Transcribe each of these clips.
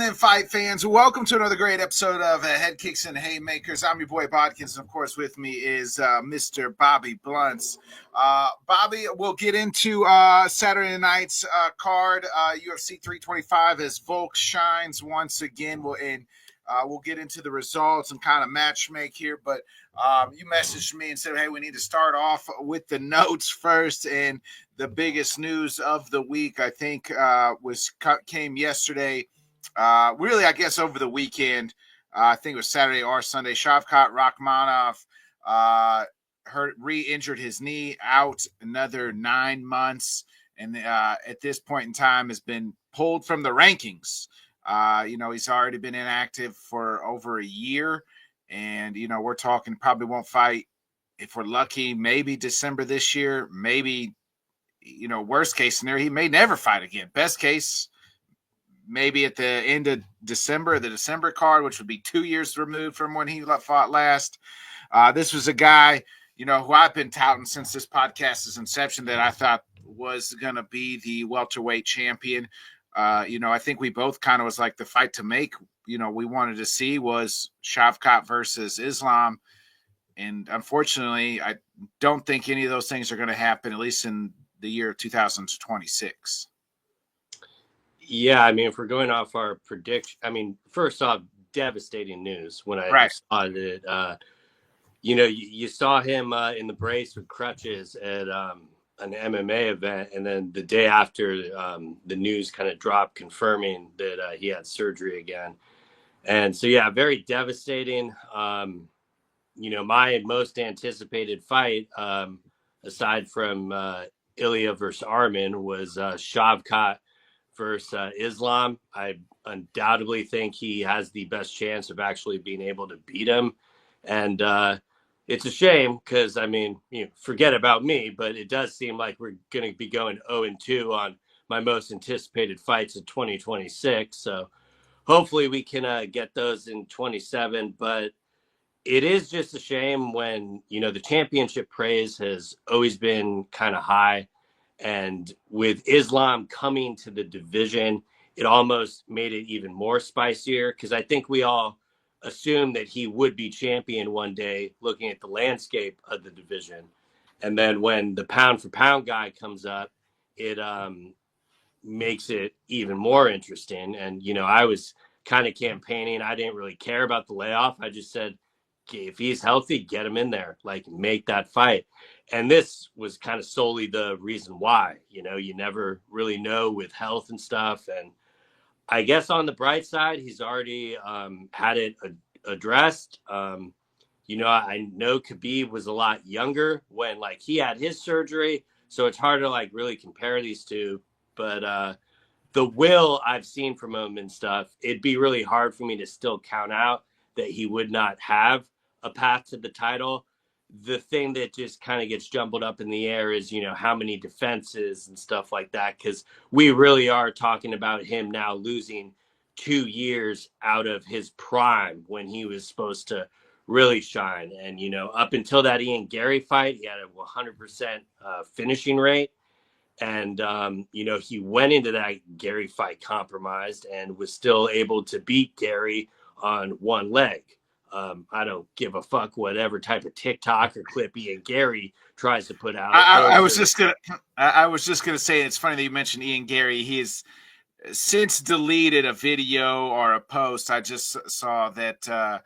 evening, fight fans. Welcome to another great episode of Headkicks and Haymakers. I'm your boy Bodkins, and of course, with me is Mr. Bobby Blunts. Bobby, we'll get into Saturday night's card, UFC 325, as Volk shines once again. We'll get into the results and kind of matchmake here, but you messaged me and said, hey, we need to start off with the notes first, and the biggest news of the week, I think, came yesterday. Really, I guess over the weekend, I think it was Saturday or Sunday. Shavkat Rakhmonov re-injured his knee, out another 9 months, and at this point in time has been pulled from the rankings. He's already been inactive for over a year, and we're talking probably won't fight, if we're lucky, maybe December this year, maybe. Worst case scenario, he may never fight again. Best case, maybe at the end of December, the December card, which would be 2 years removed from when he fought last. This was a guy, who I've been touting since this podcast's inception, that I thought was going to be the welterweight champion. I think we both kind of was like the fight to make, we wanted to see was Shavkat versus Islam. And unfortunately, I don't think any of those things are going to happen, at least in the year of 2026. Yeah, if we're going off our prediction, first off, devastating news when I saw that. You saw him in the brace with crutches at an MMA event, and then the day after, the news kind of dropped confirming that he had surgery again. And so, yeah, very devastating. My most anticipated fight, aside from Ilya versus Arman, was Shavkat versus Islam. I undoubtedly think he has the best chance of actually being able to beat him. And it's a shame because, forget about me, but it does seem like we're going to be going 0-2 on my most anticipated fights in 2026. So hopefully we can get those in 27. But it is just a shame when, the championship praise has always been kind of high. And with Islam coming to the division, it almost made it even more spicier, because I think we all assumed that he would be champion one day, looking at the landscape of the division. And then when the pound for pound guy comes up, it makes it even more interesting. And, I was kind of campaigning. I didn't really care about the layoff. I just said, if he's healthy, get him in there, make that fight. And this was kind of solely the reason why. You never really know with health and stuff. And I guess on the bright side, he's already had it addressed. I know Khabib was a lot younger when he had his surgery, so it's hard to really compare these two. But the will I've seen from him and stuff, it'd be really hard for me to still count out that he would not have a path to the title. The thing that just kind of gets jumbled up in the air is, how many defenses and stuff like that, because we really are talking about him now losing 2 years out of his prime when he was supposed to really shine. And, up until that Ian Gary fight, he had a 100% finishing rate. And, he went into that Gary fight compromised and was still able to beat Gary on one leg. I don't give a fuck whatever type of TikTok or clip Ian Gary tries to put out. I was just gonna say, it's funny that you mentioned Ian Gary. He has since deleted a video or a post. I just saw that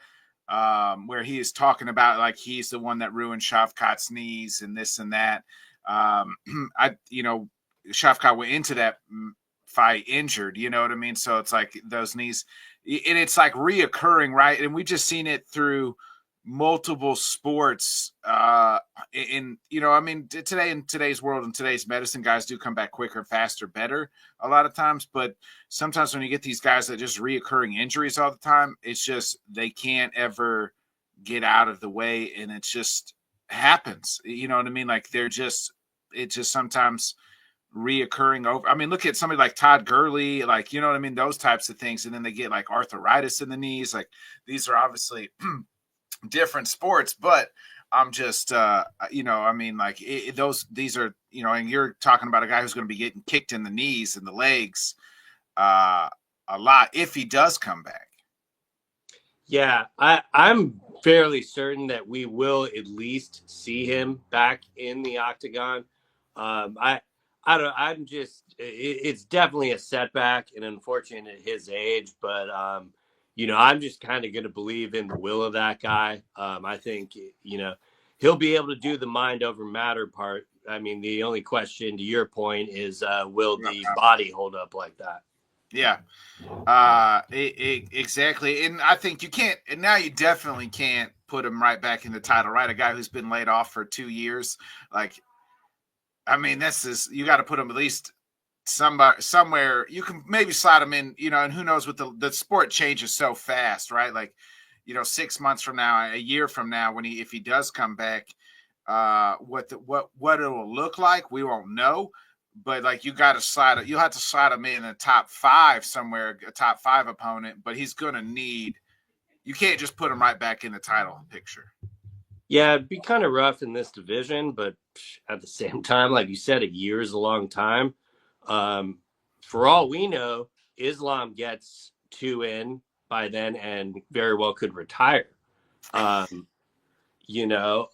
where he is talking about he's the one that ruined Shavkat's knees and this and that. Shavkat went into that fight injured. You know what I mean? So it's those knees. And it's reoccurring, right? And we just seen it through multiple sports. Today, in today's world, in today's medicine, guys do come back quicker, faster, better a lot of times. But sometimes when you get these guys that just reoccurring injuries all the time, it's just they can't ever get out of the way, and it just happens. You know what I mean? It just sometimes reoccurring over. Look at somebody like Todd Gurley, those types of things, and then they get arthritis in the knees. These are obviously different sports, but I'm just these are, and you're talking about a guy who's going to be getting kicked in the knees and the legs a lot if he does come back. Yeah, I'm fairly certain that we will at least see him back in the octagon. I don't. I'm just. It's definitely a setback and unfortunate at his age, but I'm just kind of going to believe in the will of that guy. I think he'll be able to do the mind over matter part. I mean, the only question to your point is, will the body hold up like that? Yeah. Exactly. And I think you can't, and now you definitely can't put him right back in the title, right? A guy who's been laid off for 2 years. Like, I mean, you got to put him at least somewhere. You can maybe slide him in, and who knows what the sport changes so fast, right? Like, 6 months from now, a year from now, if he does come back, what it will look like, we won't know. But like you'll have to slide him in a top 5 somewhere, a top 5 opponent. But he's gonna need. You can't just put him right back in the title picture. Yeah, it'd be kind of rough in this division, but at the same time, like you said, a year is a long time. For all we know, Islam gets 2 in by then and very well could retire. Yeah.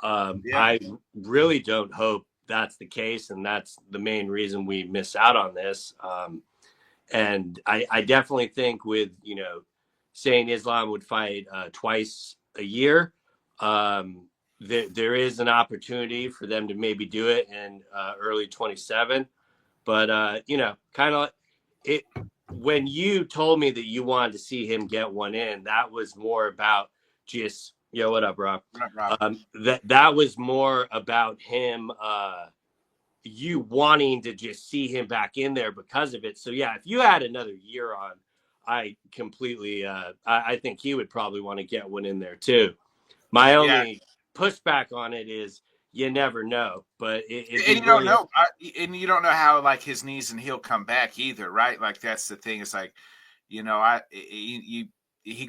I really don't hope that's the case, and that's the main reason we miss out on this. And I definitely think with saying Islam would fight twice a year, there is an opportunity for them to maybe do it in early 27. But kind of it. When you told me that you wanted to see him get one in, that was more about just what up, Rob? That was more about him. You wanting to just see him back in there because of it. So yeah, if you had another year on, I completely I think he would probably want to get one in there too. My only pushback on it is you never know, but and you don't know, and you don't know how like his knees and he'll come back either, right? Like that's the thing. It's like, he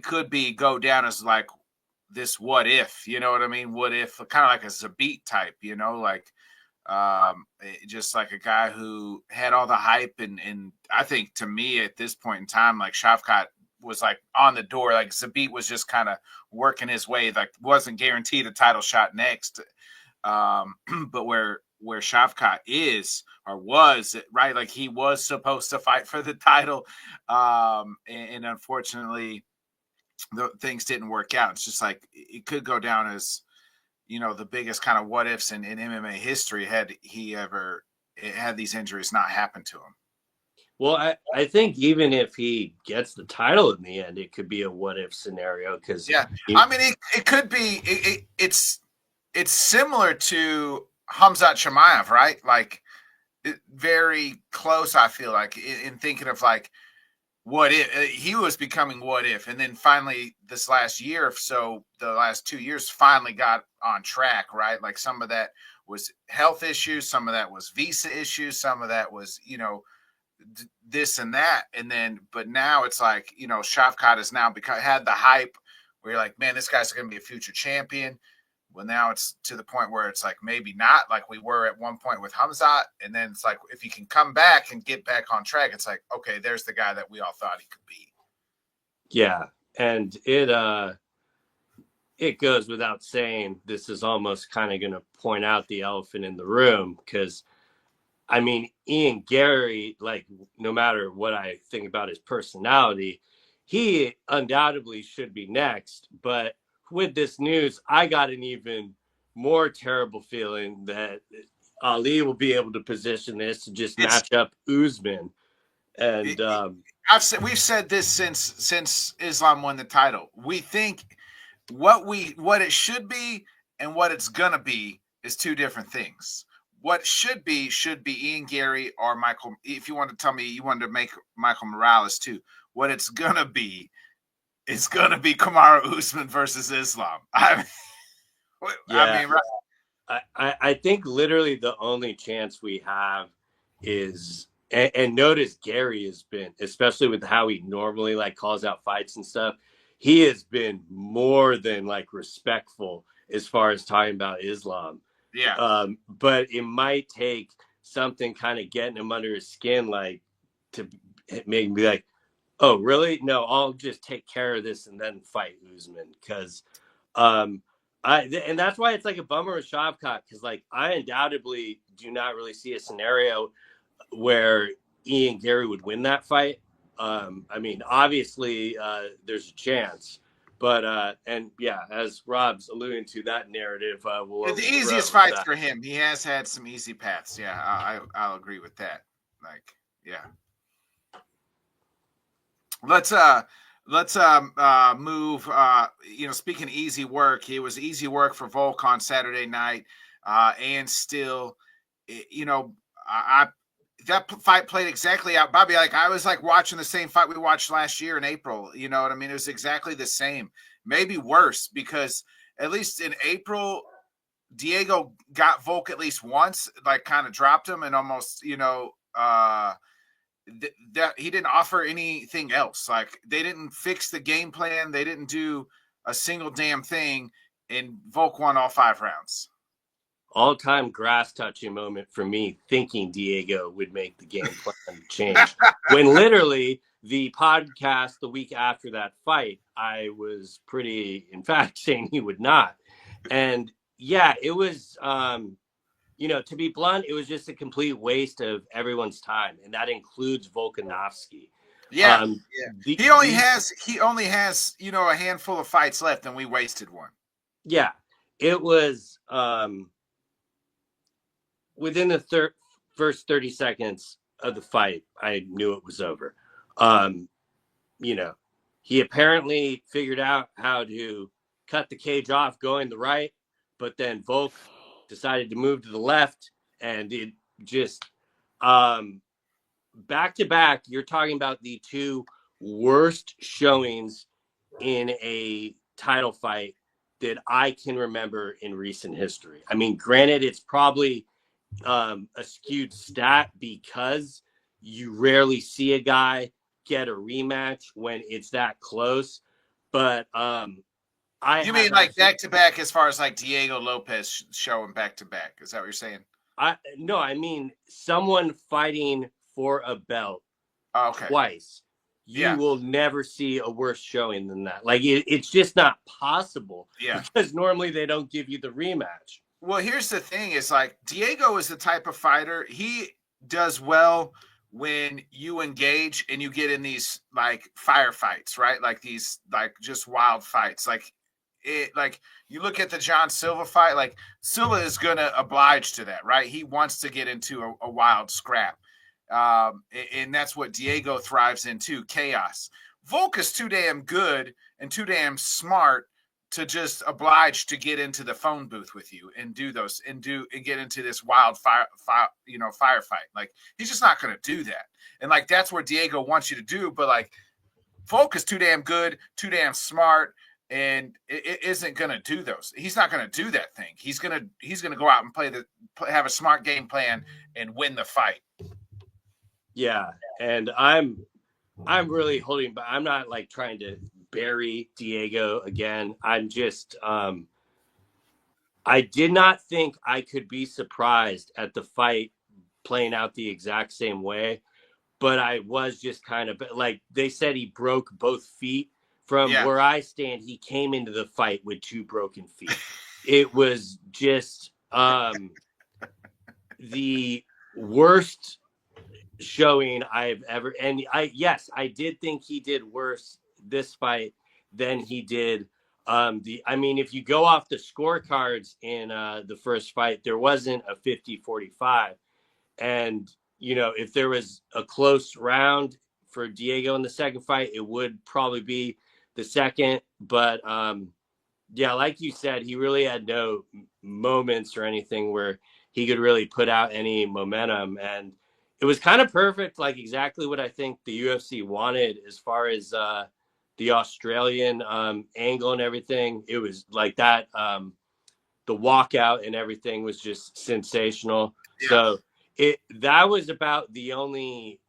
could go down as like this what if, you know what I mean? What if, kind of like a Zabit type, like just like a guy who had all the hype and I think to me at this point in time, like Shavkat was like on the door, like Zabit was just kind of working his way, like wasn't guaranteed a title shot next. But where Shavkat is or was, right, like he was supposed to fight for the title, and unfortunately the things didn't work out. It's just like it could go down as the biggest kind of what ifs in MMA history had he ever had these injuries not happen to him. Well, I think even if he gets the title in the end, it could be a what if scenario because I mean it could be it's similar to Khamzat Chimaev, right? Like very close. I feel like in thinking of like what if he was becoming what if, and then finally this last year, so the last 2 years finally got on track, right? Like some of that was health issues, some of that was visa issues, some of that was this and that, and then but now it's like Shavkat has now had the hype where you're like, man, this guy's going to be a future champion. Well, now it's to the point where it's like maybe not like we were at one point with Khamzat. And then it's like if he can come back and get back on track, it's like, okay, there's the guy that we all thought he could be. Yeah. And it goes without saying, this is almost kind of going to point out the elephant in the room because, I mean, Ian Gary, like no matter what I think about his personality, he undoubtedly should be next. But with this news, I got an even more terrible feeling that Ali will be able to position this to just match up Usman. And we've said this since Islam won the title. We think what it should be and what it's gonna be is two different things. What should be Ian Gary or Michael. If you want to tell me you wanted to make Michael Morales too, what it's gonna be. It's going to be Kamaru Usman versus Islam. I think literally the only chance we have is, and notice Gary has been, especially with how he normally like calls out fights and stuff, he has been more than like respectful as far as talking about Islam. Yeah. But it might take something kind of getting him under his skin, like to make me like, Oh, really? No, I'll just take care of this and then fight Usman because and that's why it's like a bummer with Shavkat because like I undoubtedly do not really see a scenario where Ian Gary would win that fight. I mean, obviously, there's a chance, but and yeah, as Rob's alluding to, that narrative will The easiest overthrow fights that. for him. He has had some easy paths. Yeah, I'll agree with that. Like, yeah. Let's move. Speaking of easy work, it was easy work for Volk on Saturday night, and still, I that fight played exactly out. Bobby, like I was like watching the same fight we watched last year in April. You know what I mean? It was exactly the same, maybe worse because at least in April, Diego got Volk at least once, like kind of dropped him and almost, that he didn't offer anything else. Like they didn't fix the game plan. They didn't do a single damn thing. And Volk won all 5 rounds. All-time grass touching moment for me, thinking Diego would make the game plan change. When literally the podcast the week after that fight, I was pretty, in fact, saying he would not. And yeah, it was, to be blunt, it was just a complete waste of everyone's time, and that includes Volkanovski. Yeah, he only has a handful of fights left, and we wasted one. Yeah, it was within the first 30 seconds of the fight, I knew it was over. He apparently figured out how to cut the cage off going the right, but then Volk decided to move to the left, and it just back to back. You're talking about the 2 worst showings in a title fight that I can remember in recent history. I mean, granted, it's probably a skewed stat because you rarely see a guy get a rematch when it's that close. But you mean like back to back as far as like Diego Lopes showing back to back? Is that what you're saying? No, I mean someone fighting for a belt twice. You will never see a worse showing than that. Like it's just not possible. Yeah, because normally they don't give you the rematch. Well, here's the thing: is like Diego is the type of fighter he does well when you engage and you get in these like firefights, right? Like these like just wild fights. Like you look at the John Silva fight, like Silva is gonna oblige to that, right? He wants to get into a wild scrap. And that's what Diego thrives into, chaos. Volk is too damn good and too damn smart to just oblige to get into the phone booth with you and do those and get into this wild firefight. Like he's just not going to do that. And like that's where Diego wants you to do, but like Volk is too damn good, too damn smart, and it isn't going to do those. He's not going to do that thing. He's going to go out and have a smart game plan and win the fight. Yeah, and I'm really holding back. I'm not like trying to bury Diego again. I'm just I did not think I could be surprised at the fight playing out the exact same way, but I was just kind of like they said he broke both feet. From where I stand, he came into the fight with 2 broken feet. It was just the worst showing I've ever. And I did think he did worse this fight than he did if you go off the scorecards in the first fight, there wasn't a 50-45. And if there was a close round for Diego in the second fight, it would probably be the second. But like you said, he really had no moments or anything where he could really put out any momentum, and it was kind of perfect, like exactly what I think the UFC wanted as far as the Australian angle and everything. It was like that. The walkout and everything was just sensational. Yeah. So that was about the only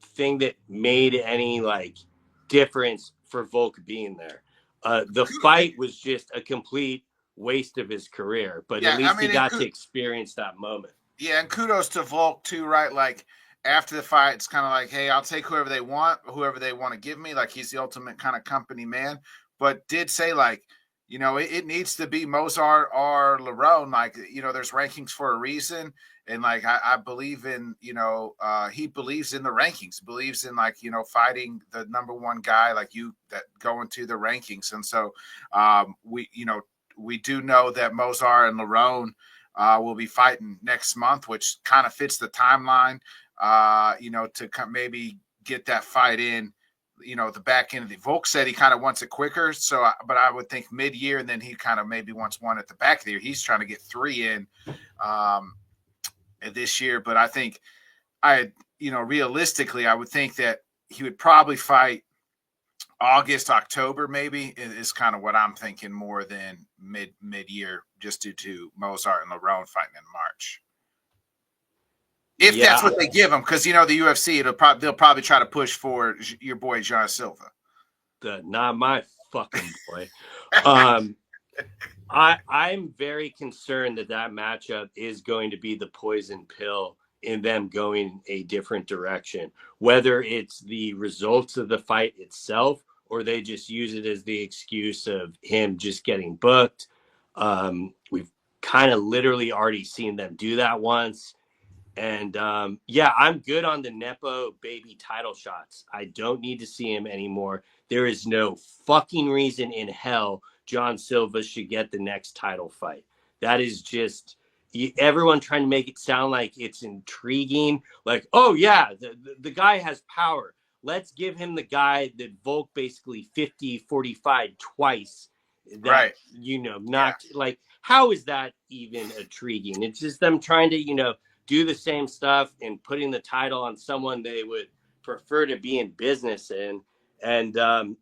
thing that made any like difference for Volk being there. The fight was just a complete waste of his career, but at least he got to experience that moment. Yeah, and kudos to Volk too, right? Like after the fight, it's kind of like, hey, I'll take whoever they want to give me. Like, he's the ultimate kind of company man. But did say, like, it needs to be Mozart or Lerone. Like, there's rankings for a reason. And, like, I believe in, he believes in the rankings, believes in, like, fighting the number one guy like you that go into the rankings. And so we do know that Mozart and Lerone will be fighting next month, which kind of fits the timeline, to maybe get that fight in, the back end of the Volk said he kind of wants it quicker. So, but I would think mid-year, and then he kind of maybe wants one at the back of the year. He's trying to get 3 in this year. But I think realistically, I would think that he would probably fight August, October, maybe is kind of what I'm thinking, more than mid-year, just due to Mozart and Lerone fighting in March. If that's what they give him, because the UFC, they'll probably try to push for your boy John Silva. Not my fucking boy. I'm very concerned that matchup is going to be the poison pill in them going a different direction. Whether it's the results of the fight itself, or they just use it as the excuse of him just getting booked. We've kind of literally already seen them do that once. And I'm good on the Nepo baby title shots. I don't need to see him anymore. There is no fucking reason in hell John Silva should get the next title fight. That is just everyone trying to make it sound like it's intriguing. Like, oh yeah, the guy has power. Let's give him the guy that Volk basically 50-45 twice. That, right. Like, how is that even intriguing? It's just them trying to, do the same stuff and putting the title on someone they would prefer to be in business in. And, I'm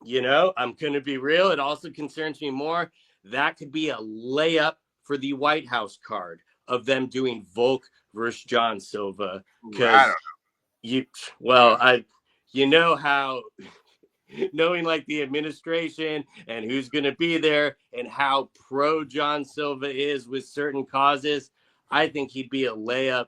going to be real. It also concerns me more. That could be a layup for the White House card of them doing Volk versus John Silva. Because how knowing like the administration and who's going to be there and how pro John Silva is with certain causes, I think he'd be a layup,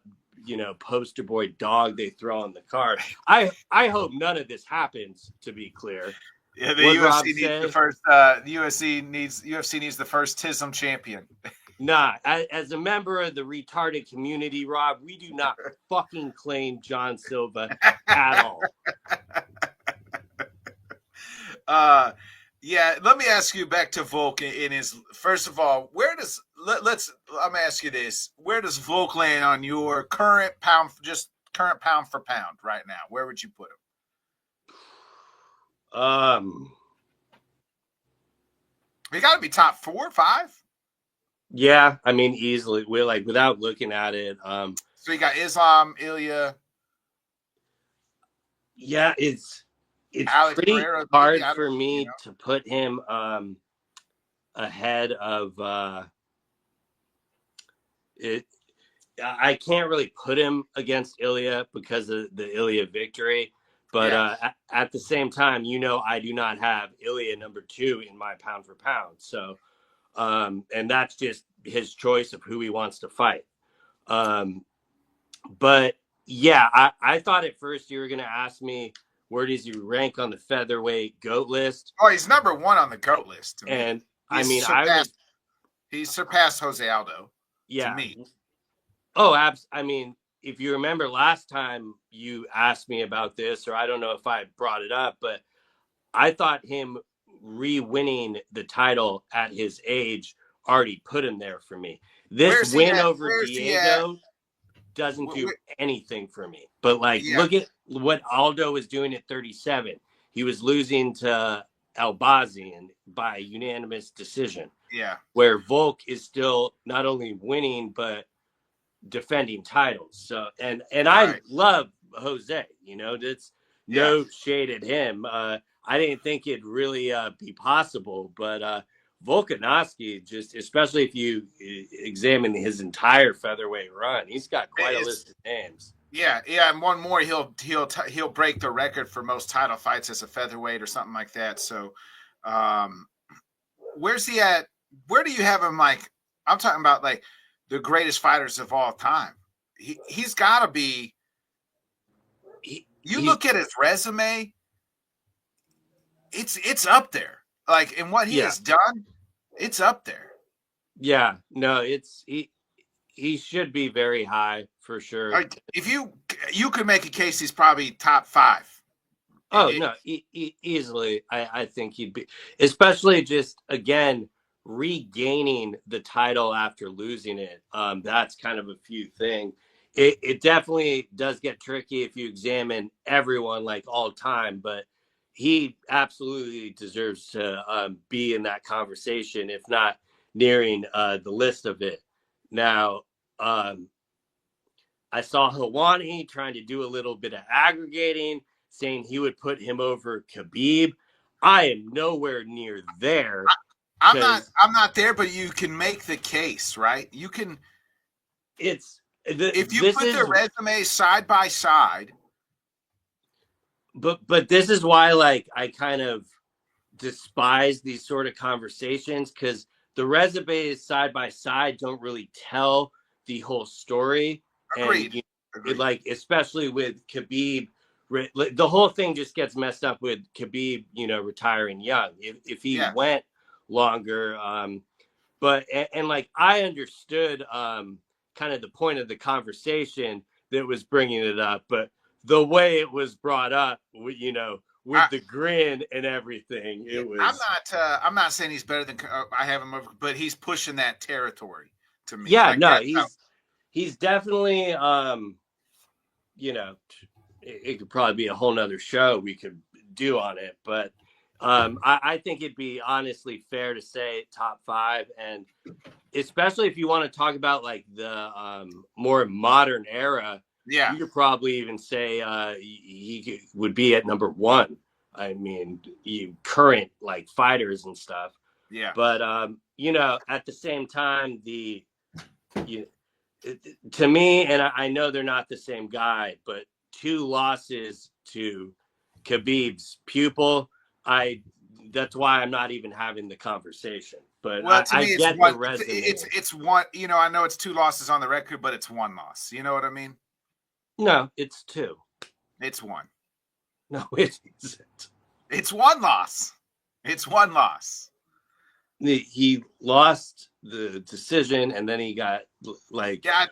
poster boy dog they throw on the card. I hope none of this happens, to be clear. Yeah, the UFC needs the first. UFC needs the first TISM champion. Nah, as a member of the retarded community, Rob, we do not fucking claim John Silva at all. Yeah, let me ask you back to Volk in his. First of all, I'm gonna ask you this: where does Volk land on your current pound for pound right now? Where would you put him? He got to be top 4 or 5. Yeah, I mean easily. We're like without looking at it. So you got Islam, Ilya. Yeah, it's Alex pretty Pereira, hard for me to put him ahead of it. I can't really put him against Ilya because of the Ilya victory. But at the same time, I do not have Ilya number 2 in my pound for pound. So, and that's just his choice of who he wants to fight. But yeah, I thought at first you were going to ask me, where does he rank on the featherweight GOAT list? Oh, he's number 1 on the GOAT list. And he surpassed Jose Aldo. Yeah. To me. Oh, I mean, if you remember last time you asked me about this, or I don't know if I brought it up, but I thought him re-winning the title at his age already put him there for me. This win over Diego doesn't do anything for me. But look at what Aldo was doing at 37. He was losing to Albazian by unanimous decision. Yeah. Where Volk is still not only winning but defending titles. So and I love Jose. That's no shade at him. I didn't think it'd really be possible, but Volkanovski, just especially if you examine his entire featherweight run, he's got quite a list of names. Yeah, and one more, he'll break the record for most title fights as a featherweight or something like that. So, where's he at? Where do you have him? Like, I'm talking about like the greatest fighters of all time. He's got to be you look at his resume, it's up there. Like, and what he has done, it's up there. Yeah, no, he should be very high for sure. Like, if you could make a case, he's probably top 5. Oh no, easily. I think he'd be, especially just again regaining the title after losing it. That's kind of a few thing. It definitely does get tricky if you examine everyone like all time, but he absolutely deserves to be in that conversation, if not nearing the list of it. Now, I saw Helwani trying to do a little bit of aggregating, saying he would put him over Khabib. I am nowhere near there. I'm not there, but you can make the case, right? You can. If you put their resumes side by side. But this is why, like, I kind of despise these sort of conversations, because the resumes side by side don't really tell the whole story. Agreed. And Agreed. Like, especially with Khabib, the whole thing just gets messed up with Khabib, retiring young. If he went longer, but like, I understood kind of the point of the conversation that was bringing it up, but the way it was brought up, with the grin and everything, it was. I'm not saying he's better than I have him, but he's pushing that territory to me. Yeah, like no, he's definitely. It could probably be a whole nother show we could do on it, but I think it'd be honestly fair to say top 5, and especially if you want to talk about like the more modern era. Yeah, you could probably even say he would be at number 1. I mean, current like fighters and stuff. Yeah, but at the same time, to me, and I know they're not the same guy, but 2 losses to Khabib's pupil, that's why I'm not even having the conversation. But I get the resume. It's one. I know it's 2 losses on the record, but it's 1 loss. You know what I mean? No, it's 2. It's 1. No, it isn't. It's 1 loss. It's 1 loss. He lost the decision, and then he got like. Yeah,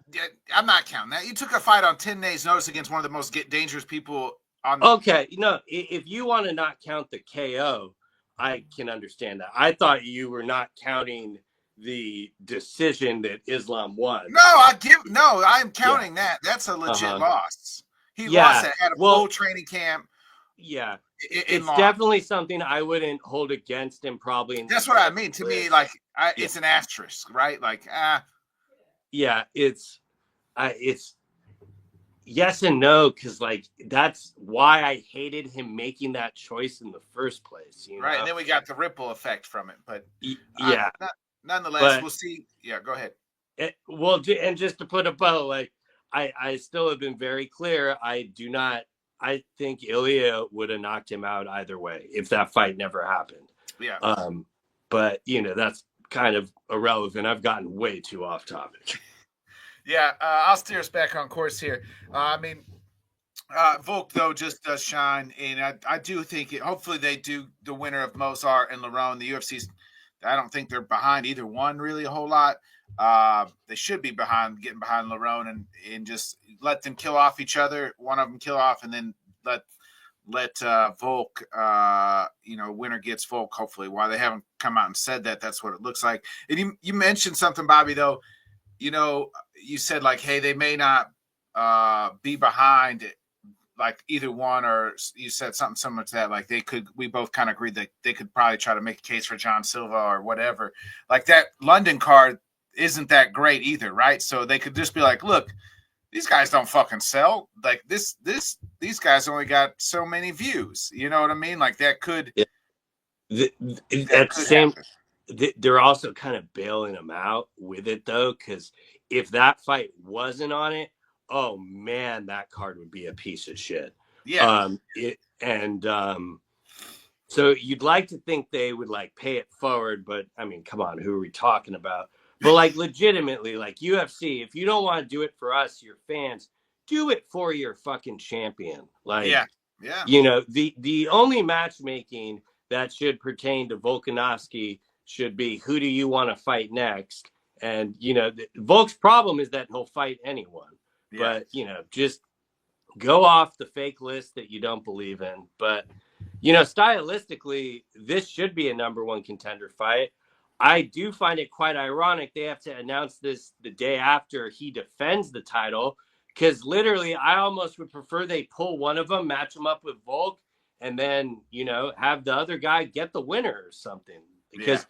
I'm not counting that. You took a fight on 10 days' notice against one of the most dangerous people on. Okay, if you want to not count the KO, I can understand that. I thought you were not counting the decision that Islam won. No, I'm counting that. That's a legit loss. He lost it at a full training camp. Yeah, it's definitely something I wouldn't hold against him. Probably. That's what I mean. To me, like, it's an asterisk, right? Like, yeah, it's yes and no, because like that's why I hated him making that choice in the first place. Right, and then we got the ripple effect from it. But nonetheless, we'll see. Yeah, go ahead. And just to put a bow, like I still have been very clear. I think Ilya would have knocked him out either way if that fight never happened. Yeah. But that's kind of irrelevant. I've gotten way too off topic. Yeah, I'll steer us back on course here. Volk, though, just does shine, and I do think hopefully they do the winner of Mozart and Lerone. The UFC's, I don't think they're behind either one really a whole lot. They should be getting behind Lerone and just let them kill off each other. One of them kill off, and then let Volk, winner gets Volk. Hopefully, while they haven't come out and said that, that's what it looks like. And you mentioned something, Bobby, though. You said like, hey, they may not be behind it, like either one, or you said something similar to that. Like we both kind of agreed that they could probably try to make a case for John Silva or whatever. Like that London card isn't that great either, right? So they could just be like, look, these guys don't fucking sell. Like these guys only got so many views. You know what I mean? Like that could. They're also kind of bailing them out with it though, because if that fight wasn't on it, oh man, that card would be a piece of shit. Yeah. So you'd like to think they would like pay it forward, but I mean, come on, who are we talking about? But like legitimately, like UFC, if you don't want to do it for us, your fans, do it for your fucking champion. Like, yeah. The only matchmaking that should pertain to Volkanovski should be, who do you want to fight next? And, Volk's problem is that he'll fight anyone. Yeah. But, just go off the fake list that you don't believe in. But, stylistically, this should be a number one contender fight. I do find it quite ironic they have to announce this the day after he defends the title, because literally I almost would prefer they pull one of them, match them up with Volk, and then, have the other guy get the winner or something. Because,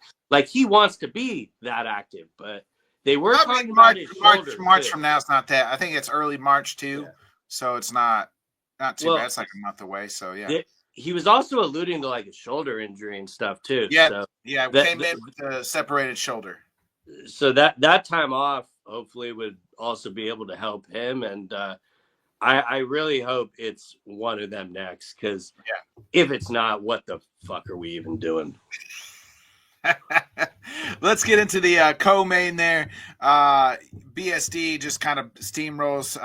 he wants to be that active. But they were talking about his shoulder. March from now is not that. I think it's early March, too. Yeah. So it's not too bad. It's like a month away. So, yeah. He was also alluding to a shoulder injury and stuff too. Yeah, so came in with a separated shoulder. So that time off hopefully would also be able to help him, and I really hope it's one of them next, because if it's not, what the fuck are we even doing? Let's get into the co-main there. BSD just kind of steamrolls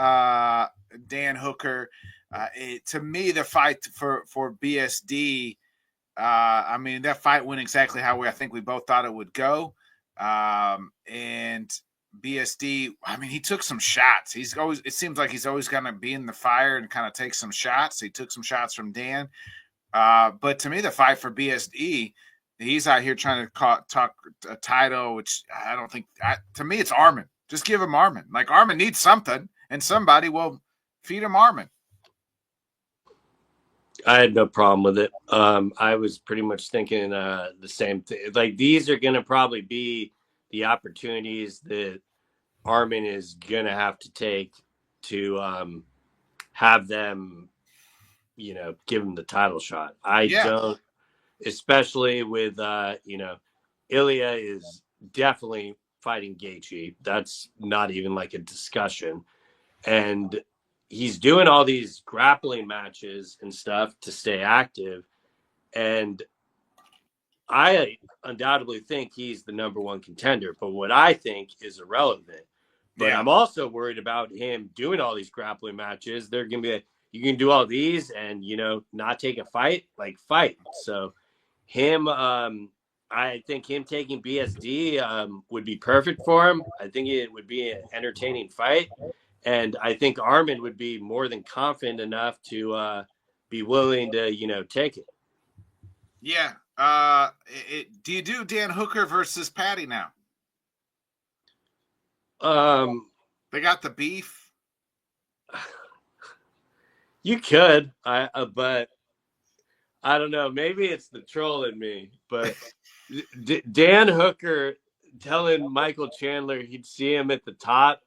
Dan Hooker. To me, the fight for BSD, that fight went exactly how I think we both thought it would go. And BSD, he took some shots. It seems like he's always going to be in the fire and kind of take some shots. He took some shots from Dan. But to me, the fight for BSD, he's out here trying to talk a title, which I don't think, to me, it's Arman. Just give him Arman. Arman needs something, and somebody will feed him Arman. I had no problem with it. I was pretty much thinking the same thing. These are going to probably be the opportunities that Arman is going to have to take to have them, give him the title shot. I don't, especially with, Ilya is definitely fighting Gaethje. That's not even a discussion. And he's doing all these grappling matches and stuff to stay active. And I undoubtedly think he's the number one contender. But what I think is irrelevant. But I'm also worried about him doing all these grappling matches. They're going to be you can do all these and, not take a fight, fight. So him, I think him taking BSD would be perfect for him. I think it would be an entertaining fight. And I think Arman would be more than confident enough to be willing to, take it. Yeah. Do you do Dan Hooker versus Patty now? They got the beef. You could, but I don't know. Maybe it's the troll in me. But Dan Hooker telling Michael Chandler he'd see him at the top.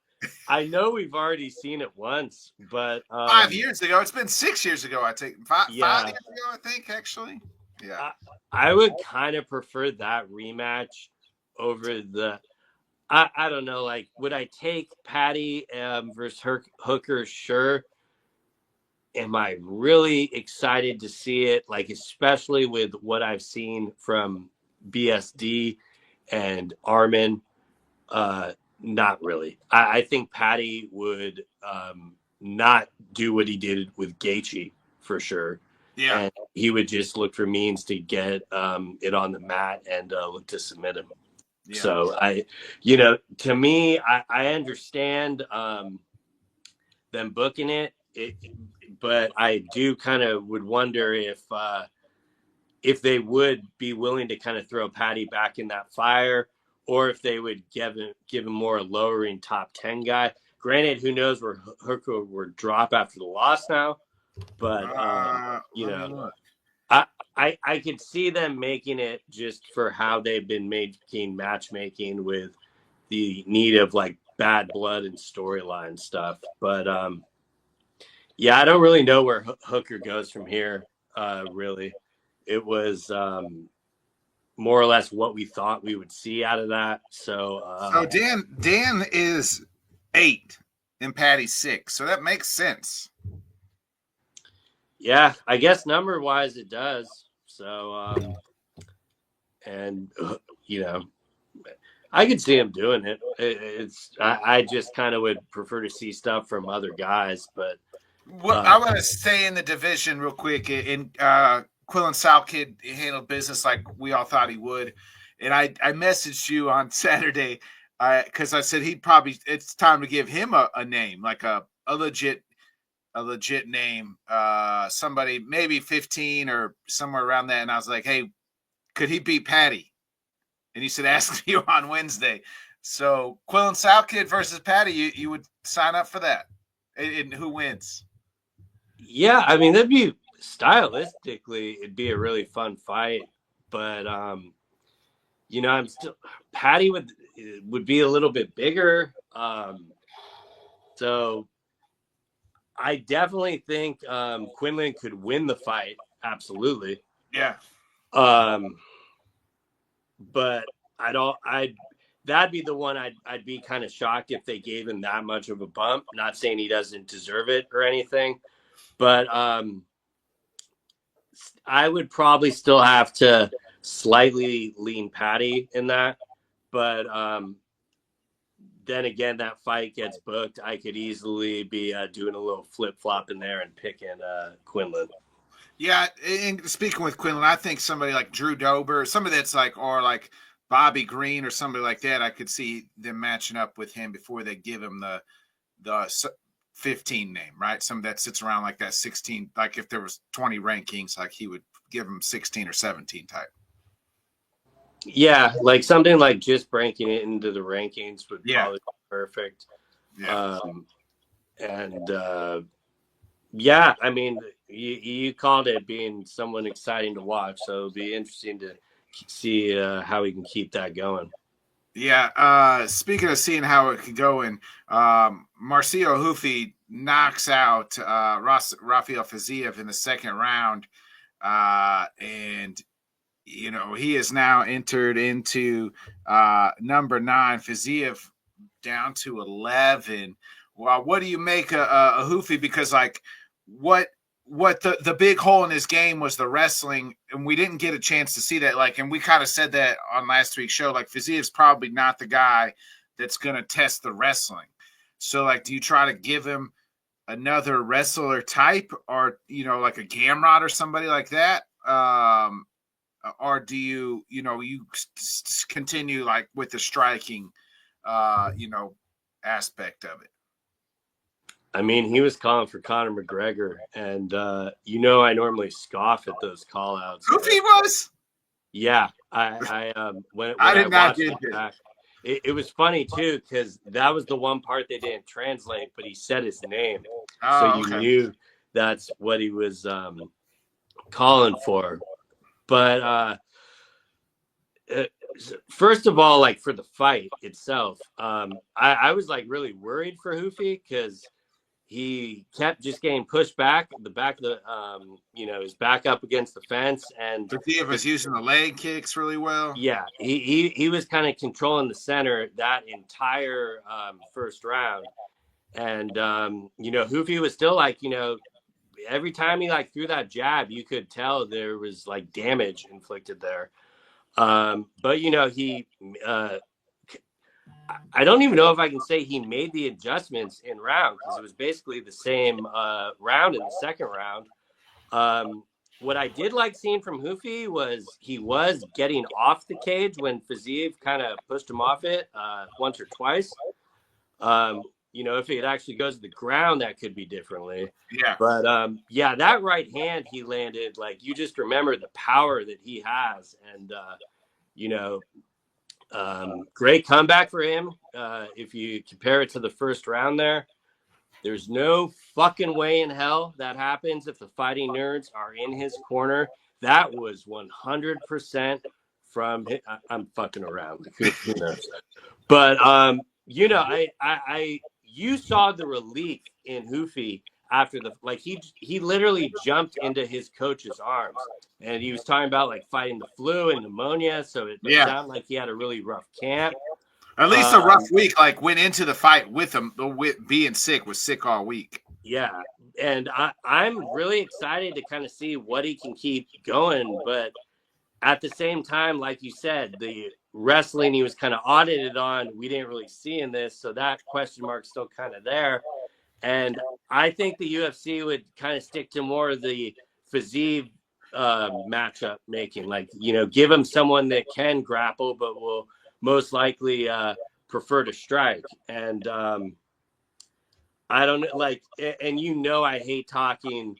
I know we've already seen it once, but 5 years ago. It's been 6 years ago. I think 5 years ago. I think actually. Yeah. I would kind of prefer that rematch over the. I don't know. Would I take Patty versus Hooker? Sure. Am I really excited to see it? Especially with what I've seen from BSD and Arman. Not really. I think Patty would not do what he did with Gaethje for sure. Yeah. And he would just look for means to get it on the mat and look to submit him. Yeah. So to me, I understand them booking it, but I do kind of would wonder if they would be willing to kind of throw Patty back in that fire, or if they would give him more lowering top 10 guy. Granted, who knows where Hooker would drop after the loss now, but I could see them making it just for how they've been making matchmaking with the need of bad blood and storyline stuff. But I don't really know where Hooker goes from here. Really, it was more or less what we thought we would see out of that. So Dan is 8 and Patty's 6, so that makes sense. Yeah, I guess number wise it does. So and I could see him doing it. I just kind of would prefer to see stuff from other guys, but I want to stay in the division real quick. In Quillan Salkilld handled business like we all thought he would, and I messaged you on Saturday because I said it's time to give him a name, like a legit name, somebody maybe 15 or somewhere around that. And I was like, hey, could he beat Patty? And he said, ask you on Wednesday. So Quillan Salkilld versus Patty, you would sign up for that? And who wins? Yeah, I mean, that'd be stylistically, it'd be a really fun fight. But I'm still Patty would be a little bit bigger. So I definitely think Quinlan could win the fight. Absolutely. Yeah. But that'd be the one I'd be kind of shocked if they gave him that much of a bump. Not saying he doesn't deserve it or anything, but I would probably still have to slightly lean Patty in that. But then again, that fight gets booked. I could easily be doing a little flip flop in there and picking Quinlan. Yeah, and speaking with Quinlan, I think somebody like Drew Dober, somebody that's or like Bobby Green or somebody like that, I could see them matching up with him before they give him the 15 name, right? Somebody that sits around like that 16, like if there was 20 rankings, like he would give him 16 or 17 type. Yeah, like something like just breaking it into the rankings would probably be perfect. Yeah. Yeah, I mean, you called it being someone exciting to watch, so it'll be interesting to see how we can keep that going. Yeah. Speaking of seeing how it can go, in Mauricio Ruffy knocks out Rafael Fiziev in the second round, and he is now entered into number 9. Fiziev down to 11. Well, what do you make of Ruffy? Because what the big hole in his game was the wrestling, and we didn't get a chance to see that. And we kind of said that on last week's show. Fiziev's probably not the guy that's going to test the wrestling. So, do you try to give him another wrestler type, or like a Gamrot or somebody like that? Or do you continue with the striking, aspect of it? I mean, he was calling for Conor McGregor, and I normally scoff at those call outs. Who he was? Yeah, when I did not get it. It was funny too, because that was the one part they didn't translate, but he said his name, so you knew that's what he was calling for. But first of all, for the fight itself, I was really worried for Ruffy because he kept just getting pushed back. The back of the his back up against the fence, and Fiziev was using the leg kicks really well. Yeah, he was kind of controlling the center that entire first round, and Ruffy was still every time he threw that jab, you could tell there was damage inflicted there. But he I don't even know if I can say he made the adjustments in round, because it was basically the same round in the second round. What I did like seeing from Ruffy was he was getting off the cage when Fiziev kind of pushed him off it once or twice. If it actually goes to the ground, that could be differently. Yeah. But that right hand he landed, you just remember the power that he has, and great comeback for him. If you compare it to the first round there's no fucking way in hell that happens if the Fighting Nerds are in his corner. That was 100% from him. I'm fucking around. Who knows? But you saw the relief in Ruffy after he literally jumped into his coach's arms, and he was talking about fighting the flu and pneumonia. So it sounded like he had a really rough camp. At least a rough week. Went into the fight with him, with being sick, was sick all week. Yeah, and I'm really excited to kind of see what he can keep going. But at the same time, like you said, the wrestling he was kind of audited on, we didn't really see in this. So that question mark's still kind of there. And I think the UFC would kind of stick to more of the Fiziev matchup making, like, give him someone that can grapple, but will most likely prefer to strike. And I don't like, and I hate talking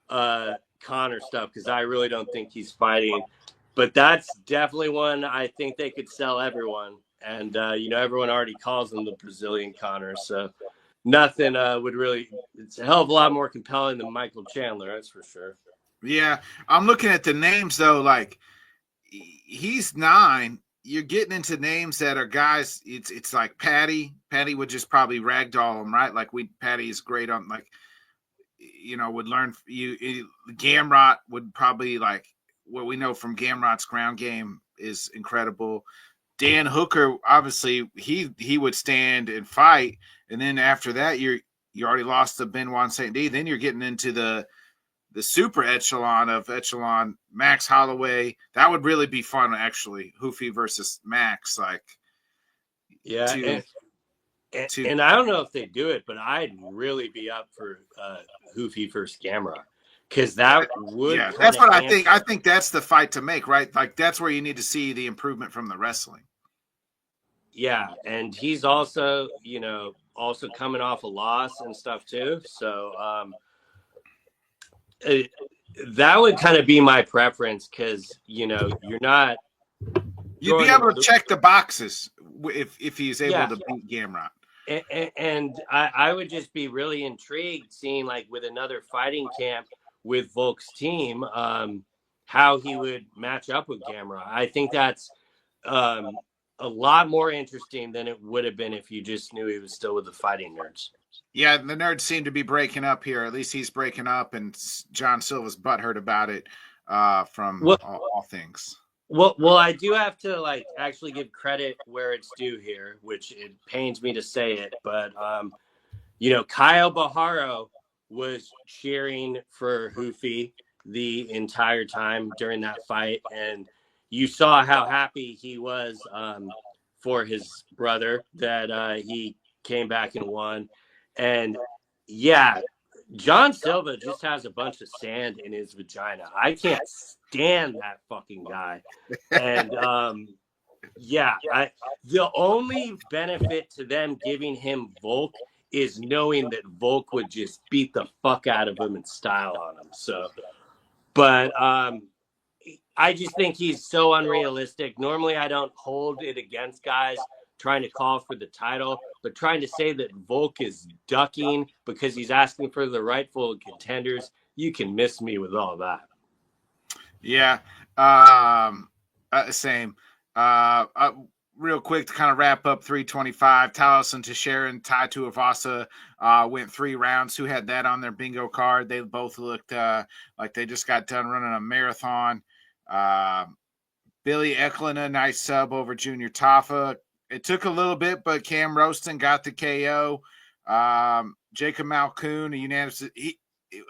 Connor stuff because I really don't think he's fighting, but that's definitely one I think they could sell everyone. And everyone already calls him the Brazilian Connor, so nothing would really. It's a hell of a lot more compelling than Michael Chandler, that's for sure. Yeah, I'm looking at the names though. Like, he's 9. You're getting into names that are guys. It's like Patty. Patty would just probably ragdoll him, right? Like Patty is great on, like, would learn you. Gamrot would probably, like, what we know from Gamrot's ground game is incredible. Dan Hooker, obviously, he would stand and fight, and then after that, you already lost to Benoit St. D. Then you're getting into the super echelon Max Holloway. That would really be fun, actually. Hoofy versus Max, like. Yeah, and I don't know if they do it, but I'd really be up for Hoofy versus Gamrot, because that would. Yeah, that's what I think. I think that's the fight to make, right? Like, that's where you need to see the improvement from the wrestling. Yeah, and he's also, also coming off a loss and stuff too. So that would kind of be my preference, because you're not. You'd be able to check the boxes if he's able to beat Gamrot. And I would just be really intrigued seeing, like, with another fighting camp with Volk's team, how he would match up with Gamrot. I think that's a lot more interesting than it would have been if you just knew he was still with the Fighting Nerds. Yeah, the Nerds seem to be breaking up here. At least he's breaking up, and John Silva's butthurt about it from all things. Well, I do have to, like, actually give credit where it's due here, which it pains me to say it, but Kyle Baharo was cheering for Hoofy the entire time during that fight, and you saw how happy he was for his brother that he came back and won. And yeah, John Silva just has a bunch of sand in his vagina. I can't stand that fucking guy. And the only benefit to them giving him Volk is knowing that Volk would just beat the fuck out of him and style on him. So, but I just think he's so unrealistic. Normally, I don't hold it against guys trying to call for the title, but trying to say that Volk is ducking because he's asking for the rightful contenders, you can miss me with all that. Yeah, same. Real quick to kind of wrap up 325, Tallison, Teixeira, and Tuivasa went 3 rounds. Who had that on their bingo card? They both looked like they just got done running a marathon. Billy Eklund, a nice sub over Junior Tafa. It took a little bit, but Cam Roston got the KO. Jacob Malkoon, a unanimous.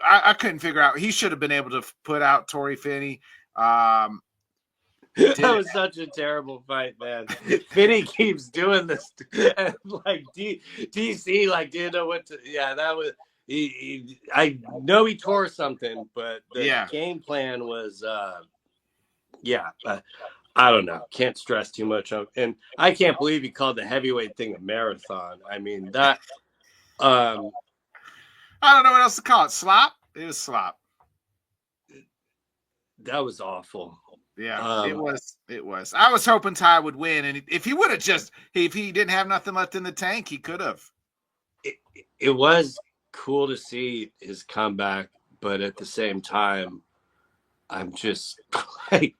I couldn't figure out. He should have been able to put out Torrey Finney. That was such a terrible fight, man. Finney keeps doing this. Like, DC, like, didn't know what to. Yeah, that was. I know he tore something, but the game plan was. I don't know. Can't stress too much on, and I can't believe he called the heavyweight thing a marathon. I mean that. I don't know what else to call it. Slop. It was slop. That was awful. Yeah, it was. It was. I was hoping Ty would win, and if he would have if he didn't have nothing left in the tank, he could have. It was cool to see his comeback, but at the same time, I'm just like.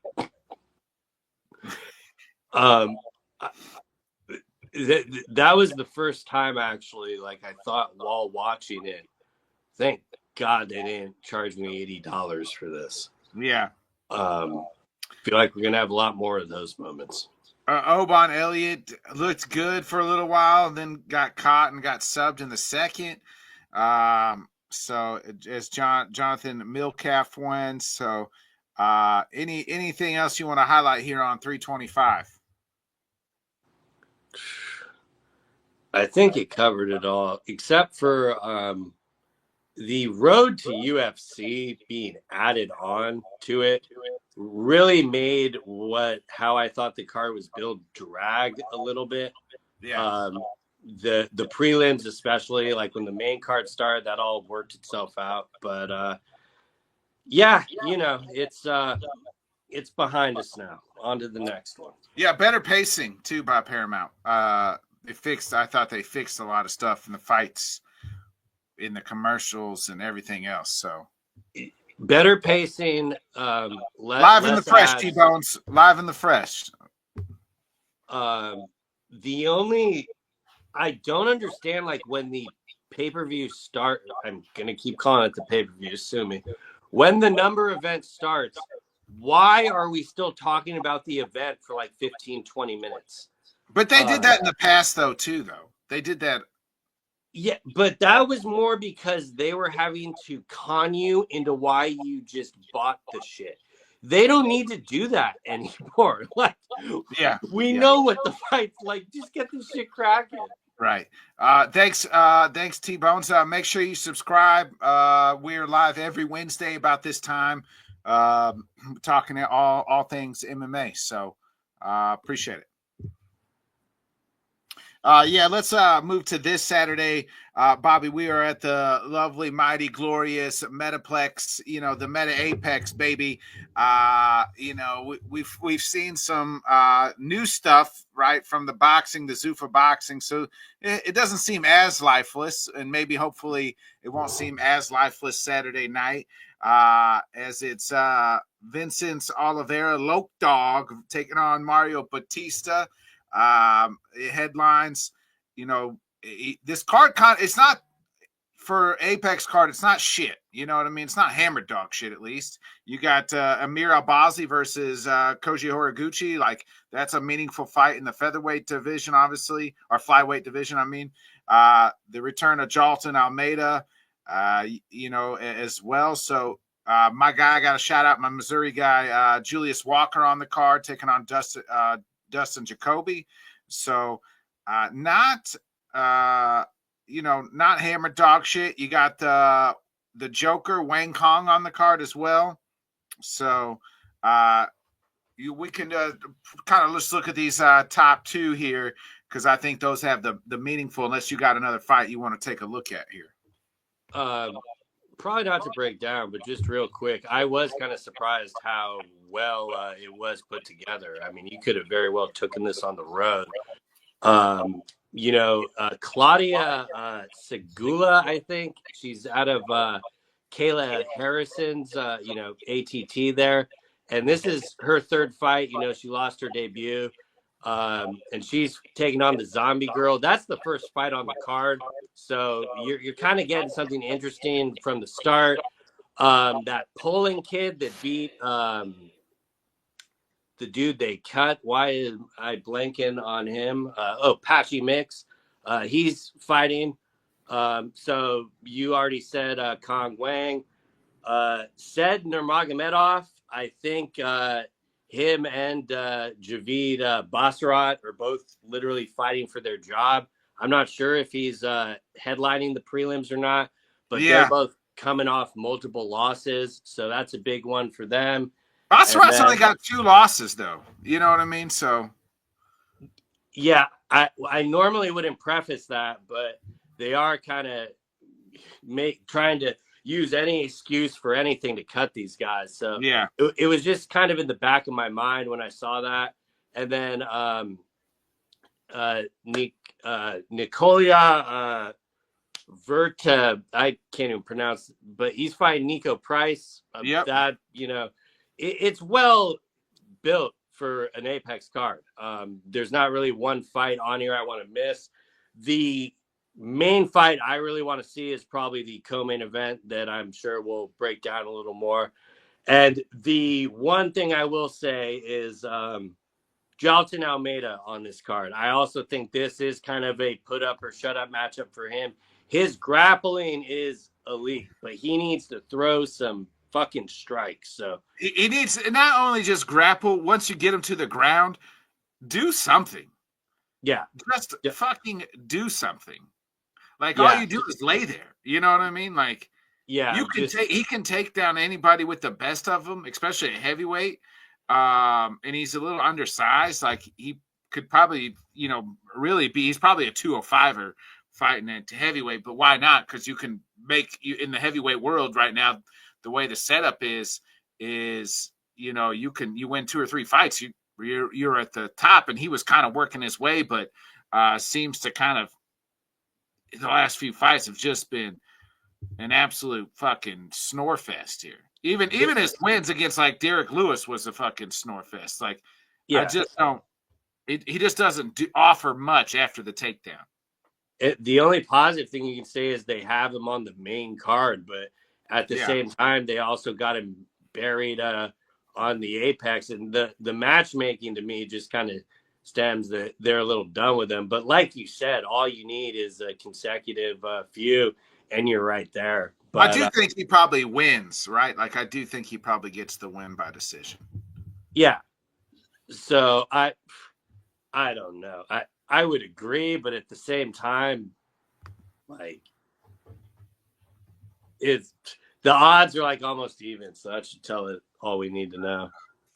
That was the first time, actually, like, I thought while watching it, thank God they didn't charge me $80 for this. Yeah. Feel like we're gonna have a lot more of those moments. Obon Elliott looked good for a little while, then got caught and got subbed in the second. So as Jonathan Milcalf wins. So anything else you want to highlight here on 325? I think it covered it all, except for the road to UFC being added on to it really made how I thought the card was built drag a little bit. Yeah. The prelims, especially, like when the main card started, that all worked itself out. But yeah, it's behind us now. On to the next one. Yeah, better pacing too by Paramount. I thought they fixed a lot of stuff in the fights, in the commercials, and everything else. So better pacing. Live in the fresh, T-Bones. Live in the fresh. The only I don't understand, like, when the pay-per-view start, I'm gonna keep calling it the pay-per-view, sue me. When the number event starts, why are we still talking about the event for like 15, 20 minutes? But they did that in the past, though, too, though. They did that. Yeah, but that was more because they were having to con you into why you just bought the shit. They don't need to do that anymore. Like, yeah, we know what the fight's like. Just get this shit cracking. Right. Thanks, T-Bones. Make sure you subscribe. We're live every Wednesday about this time, talking all things MMA. So appreciate it. Yeah, let's move to this Saturday. Bobby, we are at the lovely, mighty, glorious Metaplex, the Meta Apex, baby. We've seen some new stuff, right, from the boxing, the Zuffa boxing. So it doesn't seem as lifeless, and maybe hopefully it won't seem as lifeless Saturday night, as it's Vincent Oliveira, Lope Dog, taking on Mario Batista. Headlines, this card it's not for Apex card, it's not shit, you know what I mean? It's not hammer dog shit. At least you got Amir Albazi versus Koji Horiguchi. Like, that's a meaningful fight in the featherweight division, obviously, or flyweight division. I mean, the return of Jalton Almeida, as well. So my guy, I got to shout out my Missouri guy, Julius Walker, on the card, taking on Dustin Jacoby. So not hammer dog shit. You got the Joker, Wang Kong, on the card as well. So we can kind of just look at these top two here, because I think those have the meaningful, unless you got another fight you want to take a look at here. Probably not to break down, but just real quick, I was kind of surprised how well it was put together. I mean, you could have very well taken this on the road. Claudia Segula, I think she's out of Kayla Harrison's, ATT there. And this is her third fight. She lost her debut. And she's taking on the Zombie Girl. That's the first fight on the card. So you're kind of getting something interesting from the start. That Poland kid that beat the dude they cut. Why am I blanking on him? Patchy Mix. He's fighting. So you already said Kong Wang. Said Nurmagomedov. I think him and Javid Basharat are both literally fighting for their job. I'm not sure if he's headlining the prelims or not, but they're both coming off multiple losses, so that's a big one for them. Basharat's only got 2 losses, though. You know what I mean? So, yeah, I normally wouldn't preface that, but they are kind of trying to use any excuse for anything to cut these guys. So yeah, it was just kind of in the back of my mind when I saw that. And then Nicolia Verta, I can't even pronounce, but he's fighting Nico Price. That, it's well built for an Apex card. There's not really one fight on here I want to miss. The main fight I really want to see is probably the co-main event that I'm sure we'll break down a little more. And the one thing I will say is Jalton Almeida on this card. I also think this is kind of a put up or shut up matchup for him. His grappling is elite, but he needs to throw some fucking strikes. So he needs not only just grapple, once you get him to the ground, do something. Yeah. Just fucking do something. Like, Yeah. all you do is lay there. You know what I mean? Like, yeah, he can take down anybody with the best of them, especially at heavyweight. And he's a little undersized. Like, he could probably, really be. He's probably a 205er fighting at heavyweight, but why not? Because you can make you in the heavyweight world right now. The way the setup is you win 2 or 3 fights. You're at the top, and he was kind of working his way, but seems to kind of the last few fights have just been an absolute fucking snore fest here. Even his wins against like Derek Lewis was a fucking snore fest. Like, I just don't. He just doesn't offer much after the takedown. The only positive thing you can say is they have him on the main card, but at the same time, they also got him buried on the Apex, and the matchmaking to me just kind of stems that they're a little done with them. But like you said, all you need is a consecutive few, and you're right there. But I do think he probably wins, right? Like, I do think he probably gets the win by decision. Yeah. So I don't know. I would agree, but at the same time, like, the odds are like almost even, so that should tell it all we need to know.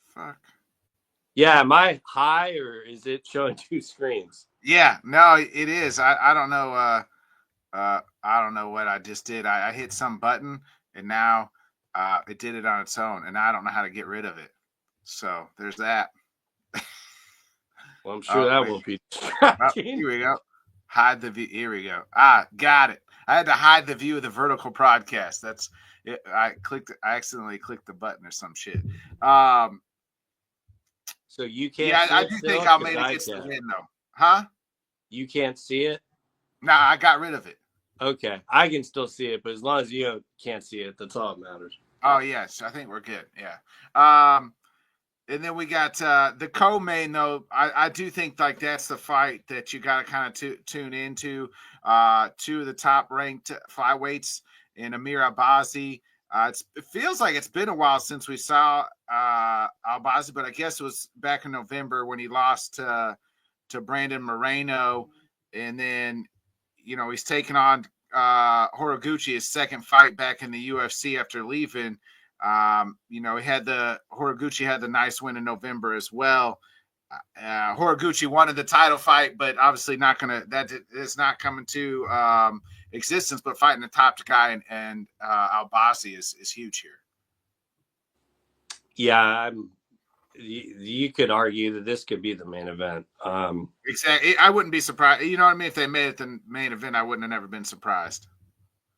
Fuck. Yeah, am I high or is it showing 2 screens? Yeah, no, it is. I don't know. I don't know what I just did. I hit some button and now it did it on its own, and I don't know how to get rid of it. So there's that. Well, I'm sure that won't be distracting. Here we go. Hide the view. Here we go. Got it. I had to hide the view of the vertical broadcast. That's it. I accidentally clicked the button or some shit. So you can't. Yeah, I do think Almeida gets the win though. Huh? You can't see it? Nah, I got rid of it. Okay, I can still see it, but as long as you can't see it, that's all that matters. Oh yes, I think we're good. Yeah. And then we got the co-main though. I do think like that's the fight that you got to kind of tune into. 2 of the top ranked flyweights in Amir Albazi. It feels like it's been a while since we saw Albazi, but I guess it was back in November when he lost to Brandon Moreno, and then he's taking on Horiguchi, his second fight back in the UFC after leaving. He had Horiguchi had the nice win in November as well. Horiguchi wanted the title fight, but obviously that is not coming to existence. But fighting the top guy and Albazi is huge here. Yeah, you could argue that this could be the main event. Exactly. I wouldn't be surprised. You know what I mean? If they made it the main event, I wouldn't have never been surprised.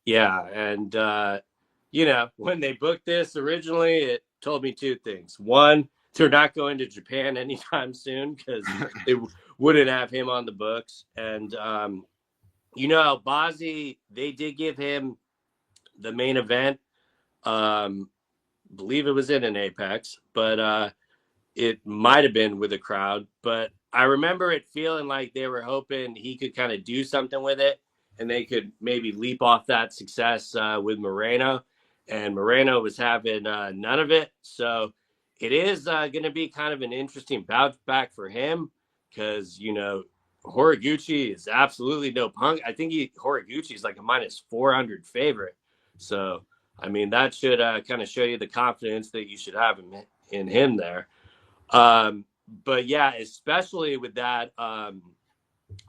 Yeah, and when they booked this originally, it told me 2 things. One, they're not going to Japan anytime soon because they wouldn't have him on the books. And, Albazi, they did give him the main event. Believe it was in an Apex, but it might have been with a crowd. But I remember it feeling like they were hoping he could kind of do something with it, and they could maybe leap off that success with Moreno. And Moreno was having none of it. So it is going to be kind of an interesting bounce back for him because, Horiguchi is absolutely no punk. I think Horiguchi is like a -400 favorite. So, I mean, that should kind of show you the confidence that you should have in him there. But yeah, especially with that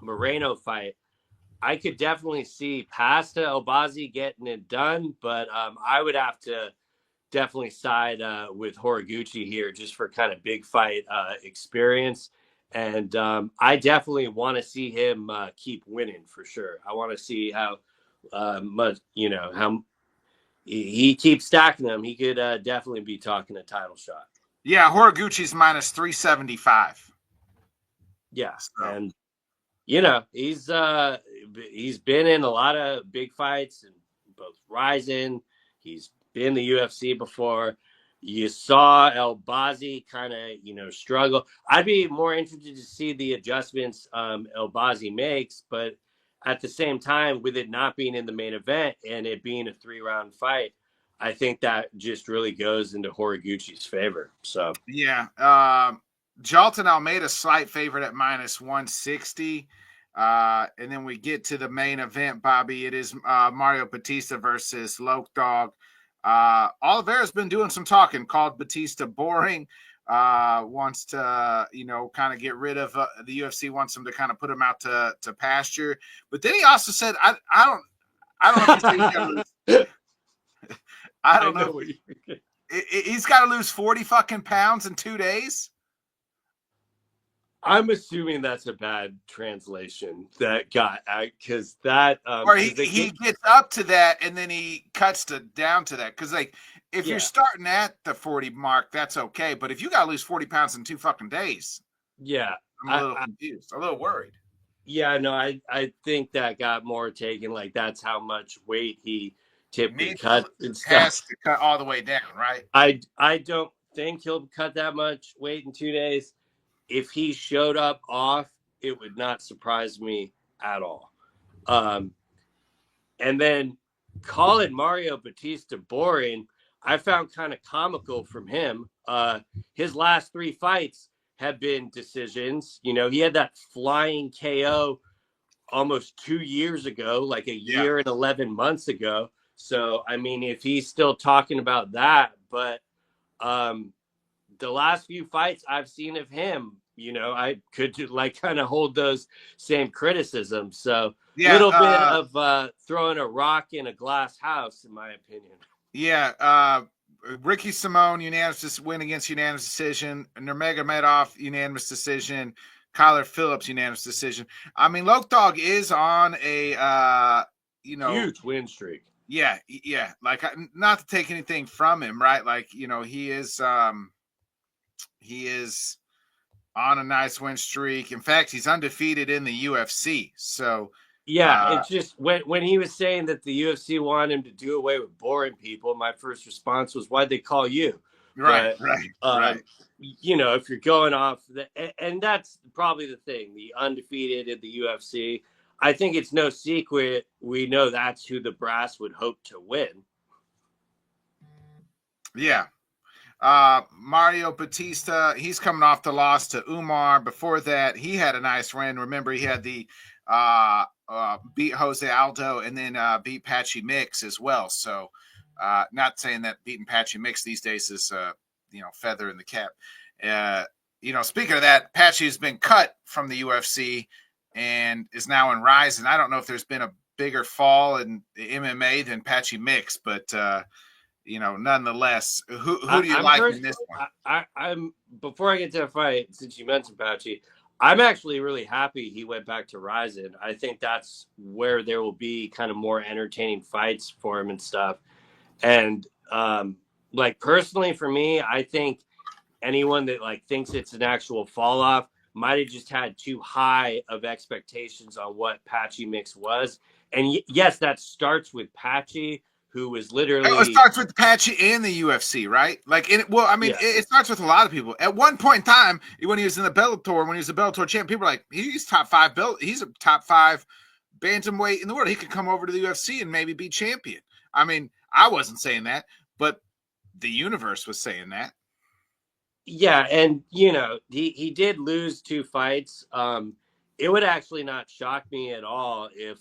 Moreno fight, I could definitely see past Albazi getting it done, but I would have to definitely side with Horiguchi here just for kind of big fight experience. And I definitely want to see him keep winning for sure. I want to see how much, how he keeps stacking them. He could definitely be talking a title shot. Yeah, Horiguchi's -375. Yeah, so. And he's been in a lot of big fights and both Ryzen. He's been in the UFC before. You saw Albazi kind of struggle. I'd be more interested to see the adjustments Albazi makes, but at the same time, with it not being in the main event and it being a 3-round fight, I think that just really goes into Horiguchi's favor. So yeah, Jalton Almeida slight favorite at minus 160. And then we get to the main event, Bobby. It is Mario Batista versus Lope Dog. Oliveira's been doing some talking, called Batista boring. Wants to, kind of get rid of the UFC, wants him to kind of put him out to pasture. But then he also said, I don't know if he said he's got to lose. I don't know. He's got to lose 40 fucking pounds in 2 days. I'm assuming that's a bad translation that got because that or he gets up to that and then he cuts down to that, because like if you're starting at the 40 mark, that's okay, but if you gotta lose 40 pounds in 2 fucking days, I'm a little confused, a little worried. Yeah, no, I think that got more taken like that's how much weight he typically cut and stuff. Has to cut all the way down, right? I don't think he'll cut that much weight in 2 days. If he showed up off, it would not surprise me at all. And then calling Mario Batista boring, I found kind of comical from him. His last 3 fights have been decisions. He had that flying KO almost 2 years ago, like a year and 11 months ago. So, I mean, if he's still talking about that, but the last few fights I've seen of him, I could kind of hold those same criticisms. So a little bit of throwing a rock in a glass house, in my opinion. Yeah. Ricky Simone, unanimous win against unanimous decision. Nurmagomedov, unanimous decision. Kyler Phillips, unanimous decision. I mean, Lope Dog is on a, huge win streak. Yeah. Like, not to take anything from him, right? Like, he is on a nice win streak. In fact, he's undefeated in the UFC. So it's just when he was saying that the UFC wanted him to do away with boring people, my first response was, "Why'd they call you?" Right. If you're going off, and that's probably the thing, the undefeated in the UFC. I think it's no secret. We know that's who the brass would hope to win. Yeah. Mario Batista, he's coming off the loss to Umar. Before that, he had a nice win. Remember, he had the beat Jose Aldo and then beat Patchy Mix as well. So, not saying that beating Patchy Mix these days is feather in the cap. Speaking of that, Patchy has been cut from the UFC and is now in Rise. And I don't know if there's been a bigger fall in the MMA than Patchy Mix, but nonetheless, who do you like in this one? I'm before I get to the fight, since you mentioned Patchy, I'm actually really happy he went back to Ryzen. I think that's where there will be kind of more entertaining fights for him and stuff. And personally for me, I think anyone that thinks it's an actual fall off might have just had too high of expectations on what Patchy Mix was. And yes, that starts with Patchy, who was literally... It starts with Patchy and the UFC, right? It starts with a lot of people. At one point in time, when he was in the Bellator, when he was the Bellator champ, people were like, he's top 5 he's a top 5 bantamweight in the world. He could come over to the UFC and maybe be champion. I mean, I wasn't saying that, but the universe was saying that. Yeah, and he did lose 2 fights. It would actually not shock me at all if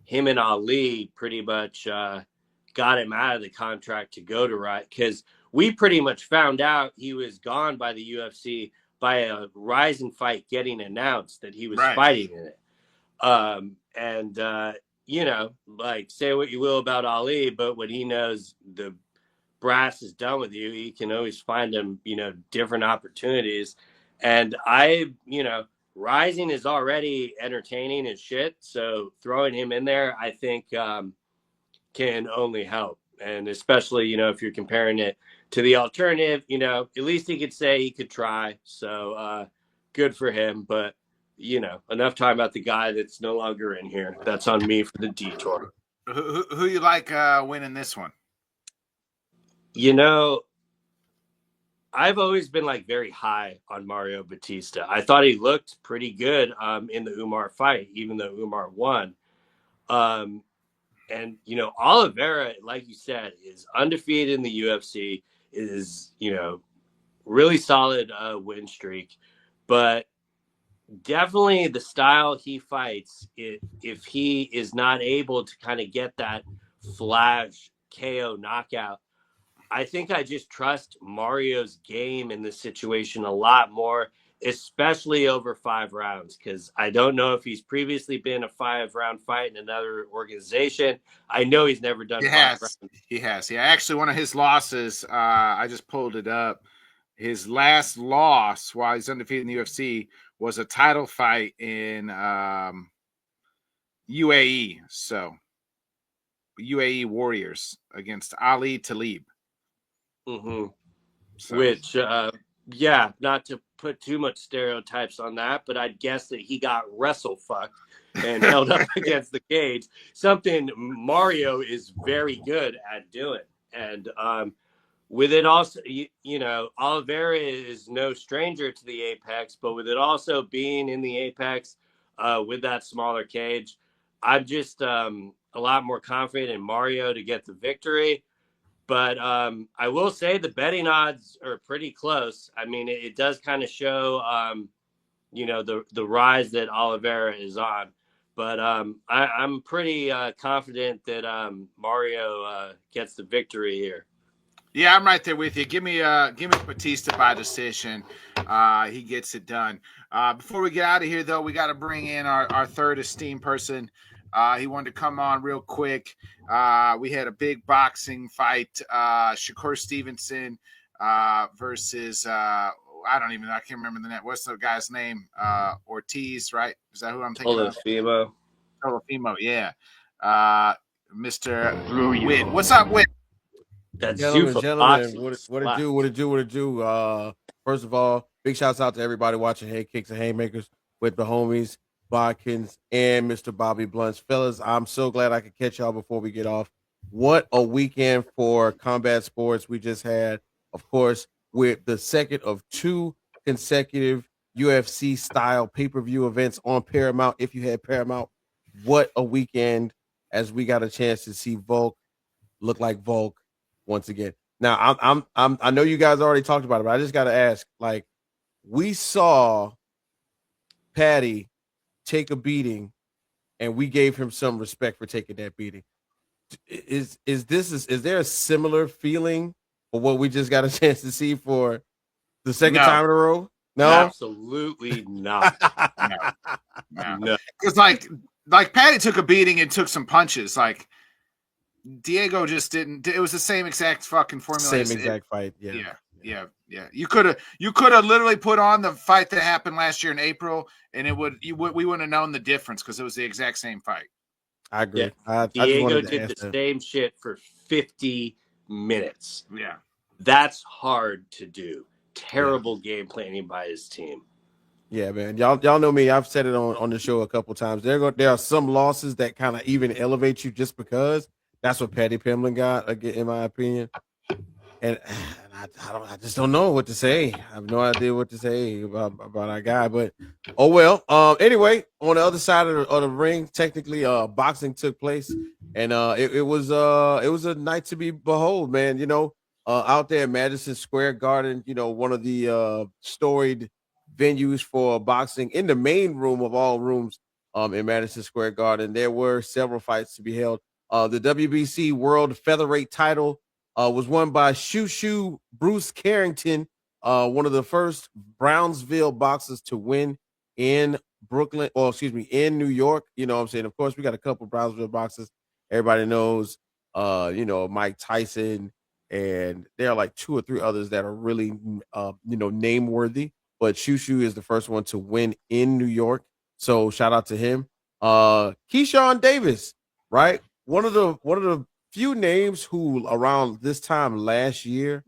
him and Ali pretty much got him out of the contract to go to Rise, because we pretty much found out he was gone by the UFC by a Ryzen fight getting announced that he was fighting in it. Say what you will about Ali, but when he knows the brass is done with you, he can always find him, different opportunities. And Rising is already entertaining as shit, so throwing him in there, I think, can only help. And especially, if you're comparing it to the alternative, at least he could say he could try. So good for him. But, enough time about the guy that's no longer in here. That's on me for the detour. Who you like winning this one? I've always been very high on Mario Batista. I thought he looked pretty good in the Umar fight, even though Umar won. And Oliveira, like you said, is undefeated in the UFC, is, really solid win streak, but definitely the style he fights, if he is not able to kind of get that flash KO knockout, I think I just trust Mario's game in this situation a lot more, especially over 5 rounds, because I don't know if he's previously been a 5-round fight in another organization. I know he's never done 5 rounds. He has. Yeah, actually, one of his losses, I just pulled it up. His last loss while he's undefeated in the UFC was a title fight in UAE. So, UAE Warriors against Ali Talib. Mm-hmm. So. Which, yeah, not to put too much stereotypes on that, but I'd guess that he got wrestle fucked and held up against the cage, something Mario is very good at doing. And with it also, you know, Oliveira is no stranger to the Apex, but with it also being in the Apex with that smaller cage, I'm just a lot more confident in Mario to get the victory. But I will say the betting odds are pretty close. I mean, it does kind of show, you know, the rise that Oliveira is on. But I'm pretty confident that Mario gets the victory here. Yeah, I'm right there with you. Give me Batista by decision. He gets it done. Before we get out of here, though, we got to bring in our third esteemed person. He wanted to come on real quick. We had a big boxing fight. Shakur Stevenson versus I can't remember the name. What's the guy's name? Ortiz, right? Is that who I'm thinking of? Teofimo, yeah. Mr. Witt. What's up, Witt? That's gentlemen, what it do? First of all, big shouts out to everybody watching Headkicks and Haymakers with the homies, Bodkins, and Mr. Bobby Blunts. Fellas, I'm so glad I could catch y'all before we get off. What a weekend for combat sports we just had. Of course, with the second of 2 consecutive UFC style pay-per-view events on Paramount. If you had Paramount, what a weekend as we got a chance to see Volk look like Volk once again. Now, I know you guys already talked about it, but I just got to ask. Like, we saw Patty take a beating, and we gave him some respect for taking that beating. Is there a similar feeling for what we just got a chance to see for the second time in a row? No, absolutely not. No. Because like Patty took a beating and took some punches. Like Diego just didn't. It was the same exact fucking formula. Same exact fight. Yeah. You could have literally put on the fight that happened last year in April, and we wouldn't have known the difference because it was the exact same fight. I agree. Yeah. Diego did the same shit for 50 minutes. Yeah, that's hard to do. Terrible game planning by his team. Yeah, man. Y'all know me. I've said it on the show a couple times. There are some losses that kind of even elevate you just because. That's what Patty Pimblin got, in my opinion. And I just don't know what to say. I have no idea what to say about our guy. But oh well. Anyway, on the other side of the ring, technically, boxing took place, and it was a night to be behold, man. You know, out there at Madison Square Garden, you know, one of the storied venues for boxing in the main room of all rooms, in Madison Square Garden. There were several fights to be held. The WBC World Featherweight title was won by Shoo Bruce Carrington, one of the first Brownsville boxers to win in in New York. You know what I'm saying? Of course, we got a couple Brownsville boxers. Everybody knows, Mike Tyson, and there are like 2 or 3 others that are really, name worthy. But Shoo is the first one to win in New York. So shout out to him. Keyshawn Davis, right? One of the few names who around this time last year,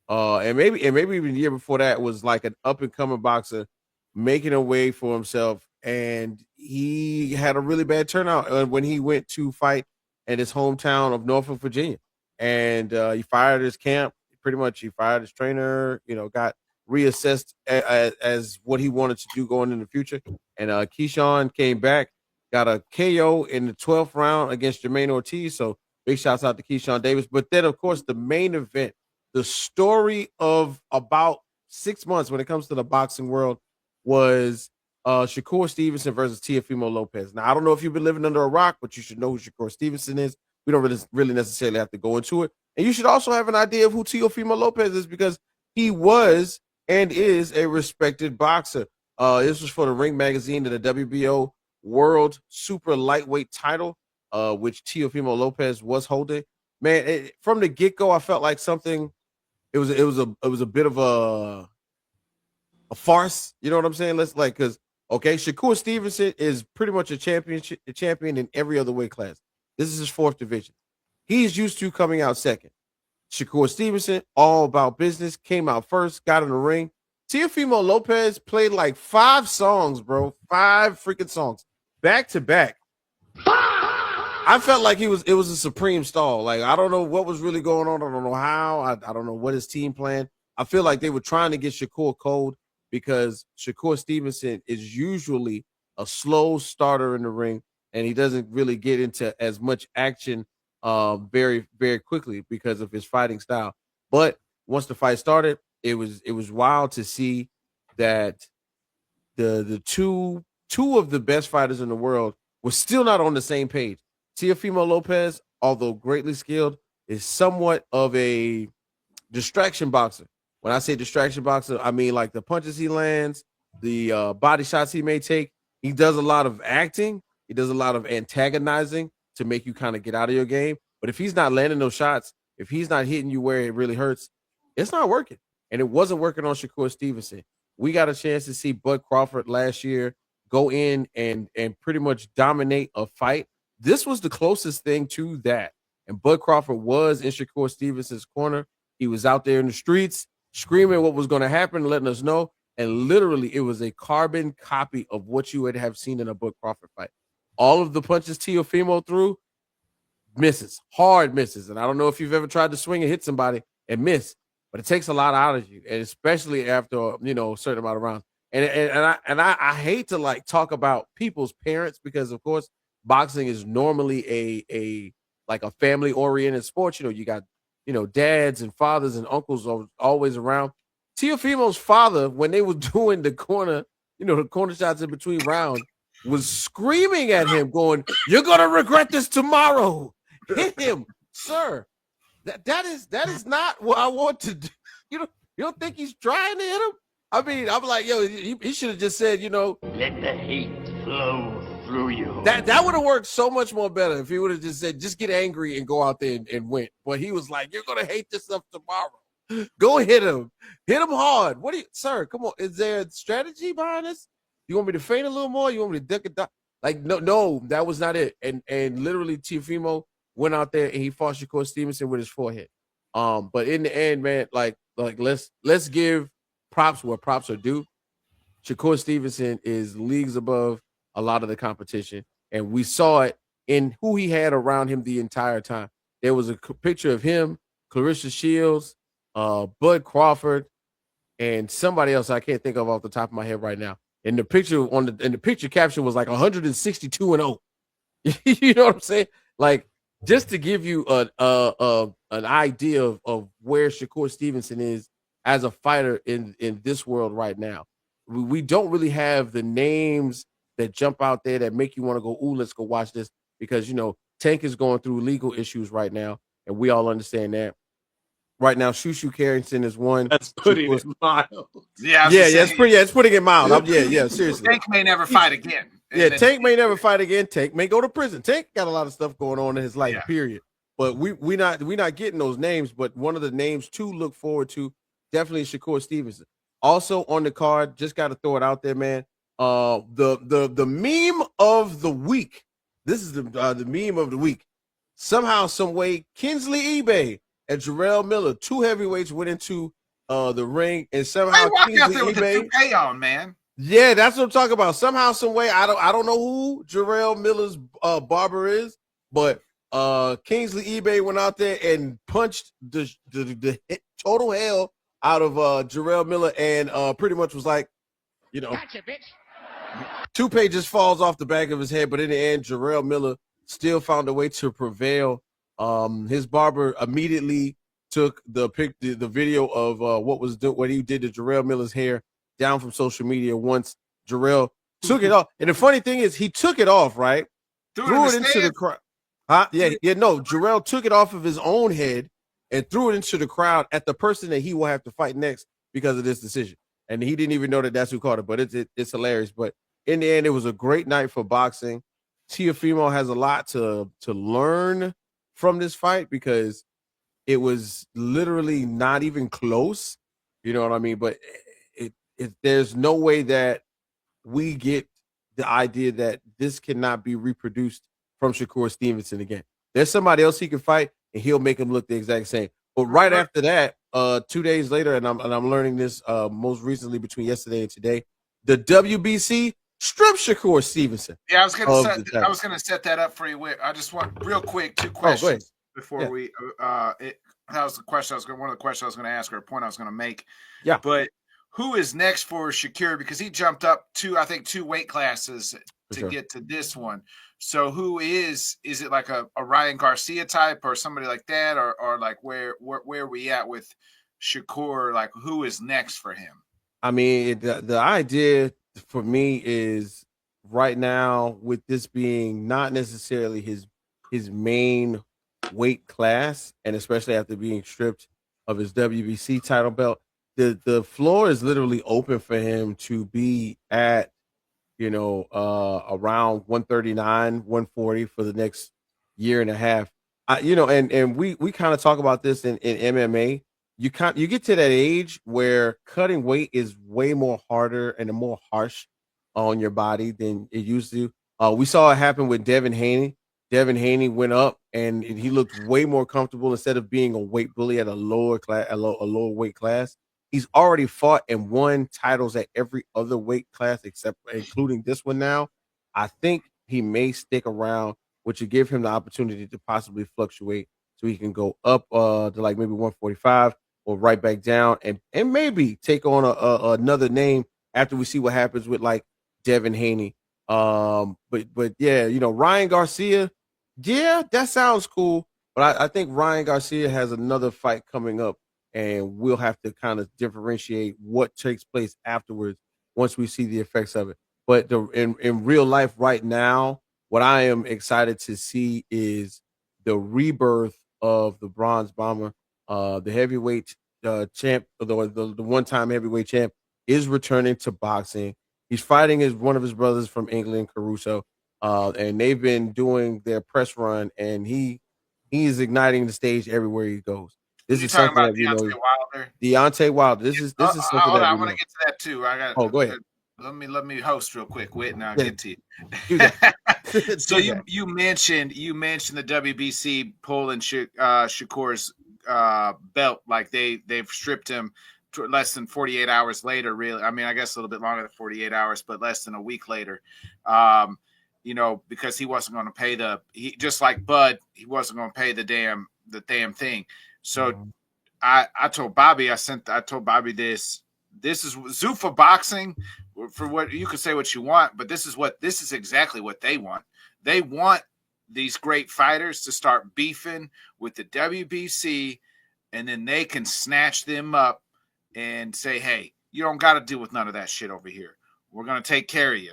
and maybe even the year before that, was like an up and coming boxer making a way for himself, and he had a really bad turnout when he went to fight in his hometown of Norfolk, Virginia, and he fired his camp. Pretty much, he fired his trainer. You know, got reassessed as what he wanted to do going in the future, and Keyshawn came back. Got a KO in the 12th round against Jermaine Ortiz. So big shouts out to Keyshawn Davis. But then, of course, the main event, the story of about 6 months when it comes to the boxing world was Shakur Stevenson versus Teofimo Lopez. Now, I don't know if you've been living under a rock, but you should know who Shakur Stevenson is. We don't really necessarily have to go into it. And you should also have an idea of who Teofimo Lopez is because he was and is a respected boxer. This was for the Ring magazine to the WBO World Super Lightweight title, which Teofimo Lopez was holding. Man, from the get-go, I felt like something. It was a bit of a farce. You know what I'm saying? Because Shakur Stevenson is pretty much a champion in every other weight class. This is his 4th division. He's used to coming out second. Shakur Stevenson, all about business, came out first, got in the ring. Teofimo Lopez played like 5 songs, bro. 5 freaking songs. Back to back. I felt like it was a supreme stall. Like, I don't know what was really going on. I don't know how. I don't know what his team planned. I feel like they were trying to get Shakur cold because Shakur Stevenson is usually a slow starter in the ring, and he doesn't really get into as much action very, very quickly because of his fighting style. But once the fight started, it was wild to see that the two of the best fighters in the world were still not on the same page. Teofimo Lopez, although greatly skilled, is somewhat of a distraction boxer. When I say distraction boxer, I mean like the punches he lands, the body shots he may take. He does a lot of acting. He does a lot of antagonizing to make you kind of get out of your game. But if he's not landing those shots, if he's not hitting you where it really hurts, it's not working. And it wasn't working on Shakur Stevenson. We got a chance to see Bud Crawford last year go in and pretty much dominate a fight. This was the closest thing to that. And Bud Crawford was in Shakur Stevenson's corner. He was out there in the streets screaming what was going to happen, letting us know. And literally, it was a carbon copy of what you would have seen in a Bud Crawford fight. All of the punches Teofimo threw, misses, hard misses. And I don't know if you've ever tried to swing and hit somebody and miss, but it takes a lot out of you, and especially after a certain amount of rounds. And I hate to like talk about people's parents because of course boxing is normally a family oriented sport. You got dads and fathers and uncles always around. Teofimo's father, when they were doing the corner shots in between rounds, was screaming at him, going, "You're gonna regret this tomorrow. Hit him, sir." That is not what I want to do. You don't think he's trying to hit him? I mean, I'm like, yo, he should have just said, let the hate flow through you. That would have worked so much more better if he would have just said, just get angry and go out there and win. But he was like, you're gonna hate this stuff tomorrow. Go hit him hard. Sir? Come on, is there a strategy behind this? You want me to feint a little more? You want me to duck it? Like, no, that was not it. And literally, Teofimo went out there and he fought Shakur Stevenson with his forehead. But in the end, man, like let's give props where props are due. Shakur Stevenson is leagues above a lot of the competition, and we saw it in who he had around him the entire time. There was a picture of him, Clarissa Shields, Bud Crawford, and somebody else I can't think of off the top of my head right now. And the picture caption was like 162-0. You know what I'm saying? Like, just to give you an idea of where Shakur Stevenson is as a fighter in this world right now. We don't really have the names that jump out there that make you want to go, ooh, let's go watch this, because Tank is going through legal issues right now, and we all understand that. Right now, Shushu Carrington is one. That's putting it mild. It's putting it mild. Seriously. Tank may never fight again. Tank may never fight again. Tank may go to prison. Tank got a lot of stuff going on in his life, period. But we not getting those names. But one of the names to look forward to, definitely Shakur Stevenson. Also on the card, just got to throw it out there, man. The meme of the week. This is the meme of the week. Somehow, some way, Kinsley eBay and Jarrell Miller, 2 heavyweights, went into the ring, and somehow Kinsley out there with the toupee on, man. Yeah, that's what I'm talking about. Somehow, some way, I don't know who Jarrell Miller's barber is, but Kingsley eBay went out there and punched the total hell out of Jarrell Miller, and pretty much was like, Gotcha, bitch. toupee just falls off the back of his head. But in the end, Jarrell Miller still found a way to prevail. His barber immediately took the video of what he did to Jarrell Miller's hair down from social media once Jarrell took it off. And the funny thing is, he took it off, right? Threw it into the crowd. No. Jarrell took it off of his own head and threw it into the crowd at the person that he will have to fight next because of this decision. And he didn't even know that that's who caught it, but it's hilarious. But in the end, it was a great night for boxing. Teofimo has a lot to learn from this fight because it was literally not even close. You know what I mean? But there's no way that we get the idea that this cannot be reproduced from Shakur Stevenson again. There's somebody else he can fight, and he'll make him look the exact same. But right after that, 2 days later, and I'm learning this most recently between yesterday and today, the WBC stripped Shakur Stevenson. Yeah, I was gonna set that up for you. I just want real quick 2 questions before we. That was the question one of the questions I was going to ask, or a point I was going to make. Yeah, but who is next for Shakur? Because he jumped up two weight classes to get to this one. So who is it like a Ryan Garcia type or somebody like that, or like where are we at with Shakur? Like who is next for him? I mean, the idea for me is right now with this being not necessarily his main weight class, and especially after being stripped of his WBC title belt, the floor is literally open for him to be at around 139, 140 for the next year and a half. And we kind of talk about this in MMA. You get to that age where cutting weight is way more harder and more harsh on your body than it used to. We saw it happen with Devin Haney. Devin Haney went up and he looked way more comfortable instead of being a weight bully at a lower lower weight class. He's already fought and won titles at every other weight class including this one now. I think he may stick around, which would give him the opportunity to possibly fluctuate so he can go up to like maybe 145 or right back down and maybe take on another name after we see what happens with like Devin Haney. But yeah, Ryan Garcia, yeah, that sounds cool. But I think Ryan Garcia has another fight coming up, and we'll have to kind of differentiate what takes place afterwards once we see the effects of it. But in real life right now, what I am excited to see is the rebirth of the Bronze Bomber, the heavyweight champ, the one-time heavyweight champ, is returning to boxing. He's fighting one of his brothers from England, Caruso, and they've been doing their press run, and he is igniting the stage everywhere he goes. This is something that Deontay Wilder. This is something that I want to get to that too. Go ahead. Let me host real quick, Whit, and I'll get to you. So you mentioned the WBC pulling Shakur's belt, like they've stripped him less than 48 hours later. Really, I mean, I guess a little bit longer than 48 hours, but less than a week later. Because he wasn't going to pay just like Bud, he wasn't going to pay the damn thing. So I told Bobby, I told Bobby this is Zuffa boxing. For what you could say what you want, but this is exactly what they want. They want these great fighters to start beefing with the WBC, and then they can snatch them up and say, hey, you don't got to deal with none of that shit over here. We're going to take care of you.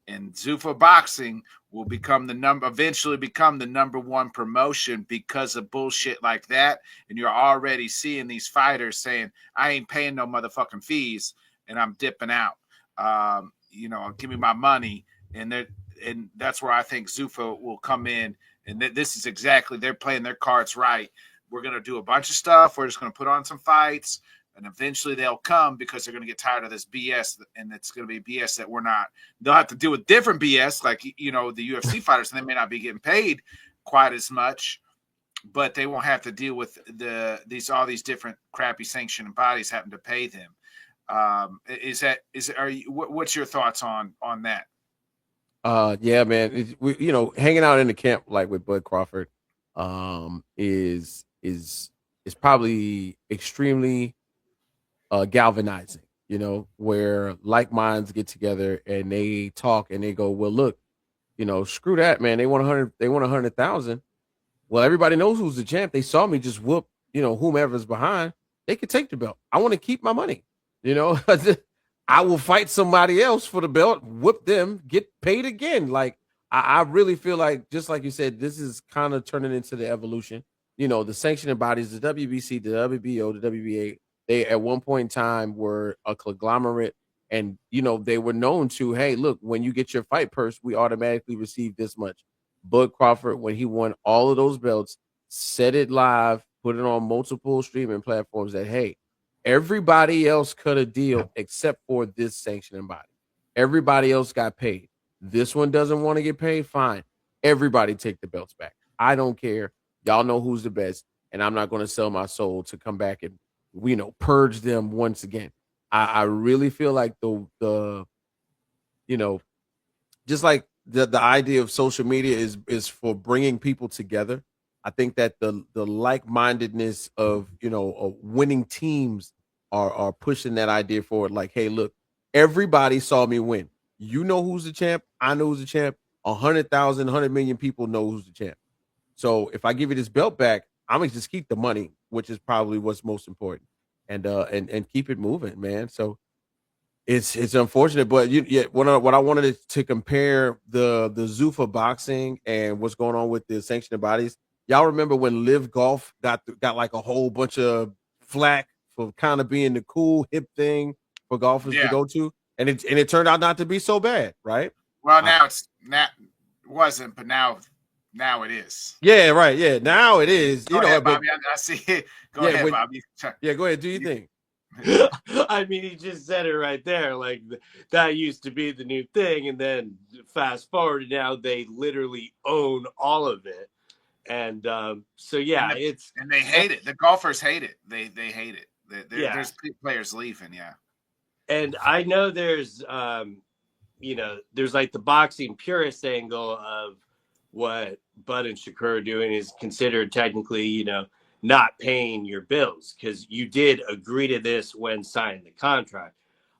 And Zuffa boxing will eventually become the number one promotion because of bullshit like that. And you're already seeing these fighters saying, I ain't paying no motherfucking fees and I'm dipping out. Give me my money. And that's where I think Zuffa will come in. And this is exactly, they're playing their cards right. We're going to do a bunch of stuff. We're just going to put on some fights. And eventually they'll come because they're going to get tired of this BS, and it's going to be BS that we're not. They'll have to deal with different BS, like, the UFC fighters, and they may not be getting paid quite as much, but they won't have to deal with all these different crappy sanctioning bodies having to pay them. What's your thoughts on that? Yeah, man. Hanging out in the camp like with Bud Crawford, is probably extremely galvanizing, where like minds get together and they talk and they go, well, look, screw that, man. They want 100,000. Well, everybody knows who's the champ. They saw me just whoop whomever's behind, they could take the belt. I want to keep my money. I will fight somebody else for the belt, whip them, get paid again. Like I really feel like, just like you said, this is kind of turning into the evolution. The sanctioning bodies, the WBC, the WBO, the WBA, they at one point in time were a conglomerate, and they were known to, hey, look, when you get your fight purse, we automatically receive this much. Bud Crawford, when he won all of those belts, said it live, put it on multiple streaming platforms that, hey, everybody else cut a deal except for this sanctioning body. Everybody else got paid. This one doesn't want to get paid. Fine. Everybody take the belts back. I don't care. Y'all know who's the best, and I'm not going to sell my soul to come back and purge them once again. I really feel like the just like the idea of social media is for bringing people together. I think that the like-mindedness of winning teams are pushing that idea forward. Like, hey, look, everybody saw me win. You know who's the champ. I know who's the champ. 100,000, 100 million people know who's the champ. So if I give you this belt back, I'm gonna just keep the money, which is probably what's most important, and keep it moving, man. So it's unfortunate, but what I wanted to compare the Zuffa boxing and what's going on with the sanctioned bodies. Y'all remember when Live Golf got like a whole bunch of flack for kind of being the cool hip thing for golfers to go to, and it turned out not to be so bad, right? Well, now wasn't, but now it is. Yeah, right. Yeah, now it is. Go ahead, Bobby. I see it. Go ahead, Bobby. Yeah, go ahead. Do you think? I mean, he just said it right there. Like, that used to be the new thing, and then fast forward, now they literally own all of it. And so yeah, and they hate it. The golfers hate it. They hate it. There's players leaving. Yeah. And I know there's there's like the boxing purist angle of what Bud and Shakur are doing is considered technically, not paying your bills because you did agree to this when signing the contract.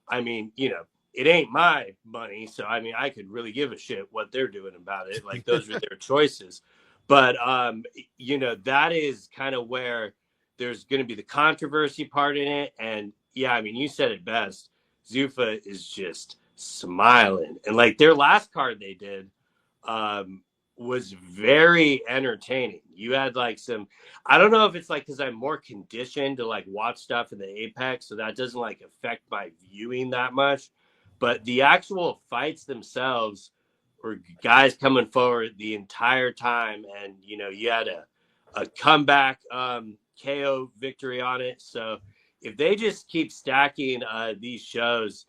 I mean, it ain't my money, so I mean, I could really give a shit what they're doing about it. Like, those are their choices. But that is kind of where there's going to be the controversy part in it. And yeah, I mean, you said it best. Zuffa is just smiling, and like their last card they did was very entertaining. You had like I don't know if it's like because I'm more conditioned to like watch stuff in the Apex, so that doesn't like affect my viewing that much. But the actual fights themselves were guys coming forward the entire time, and you had a comeback KO victory on it. So if they just keep stacking these shows,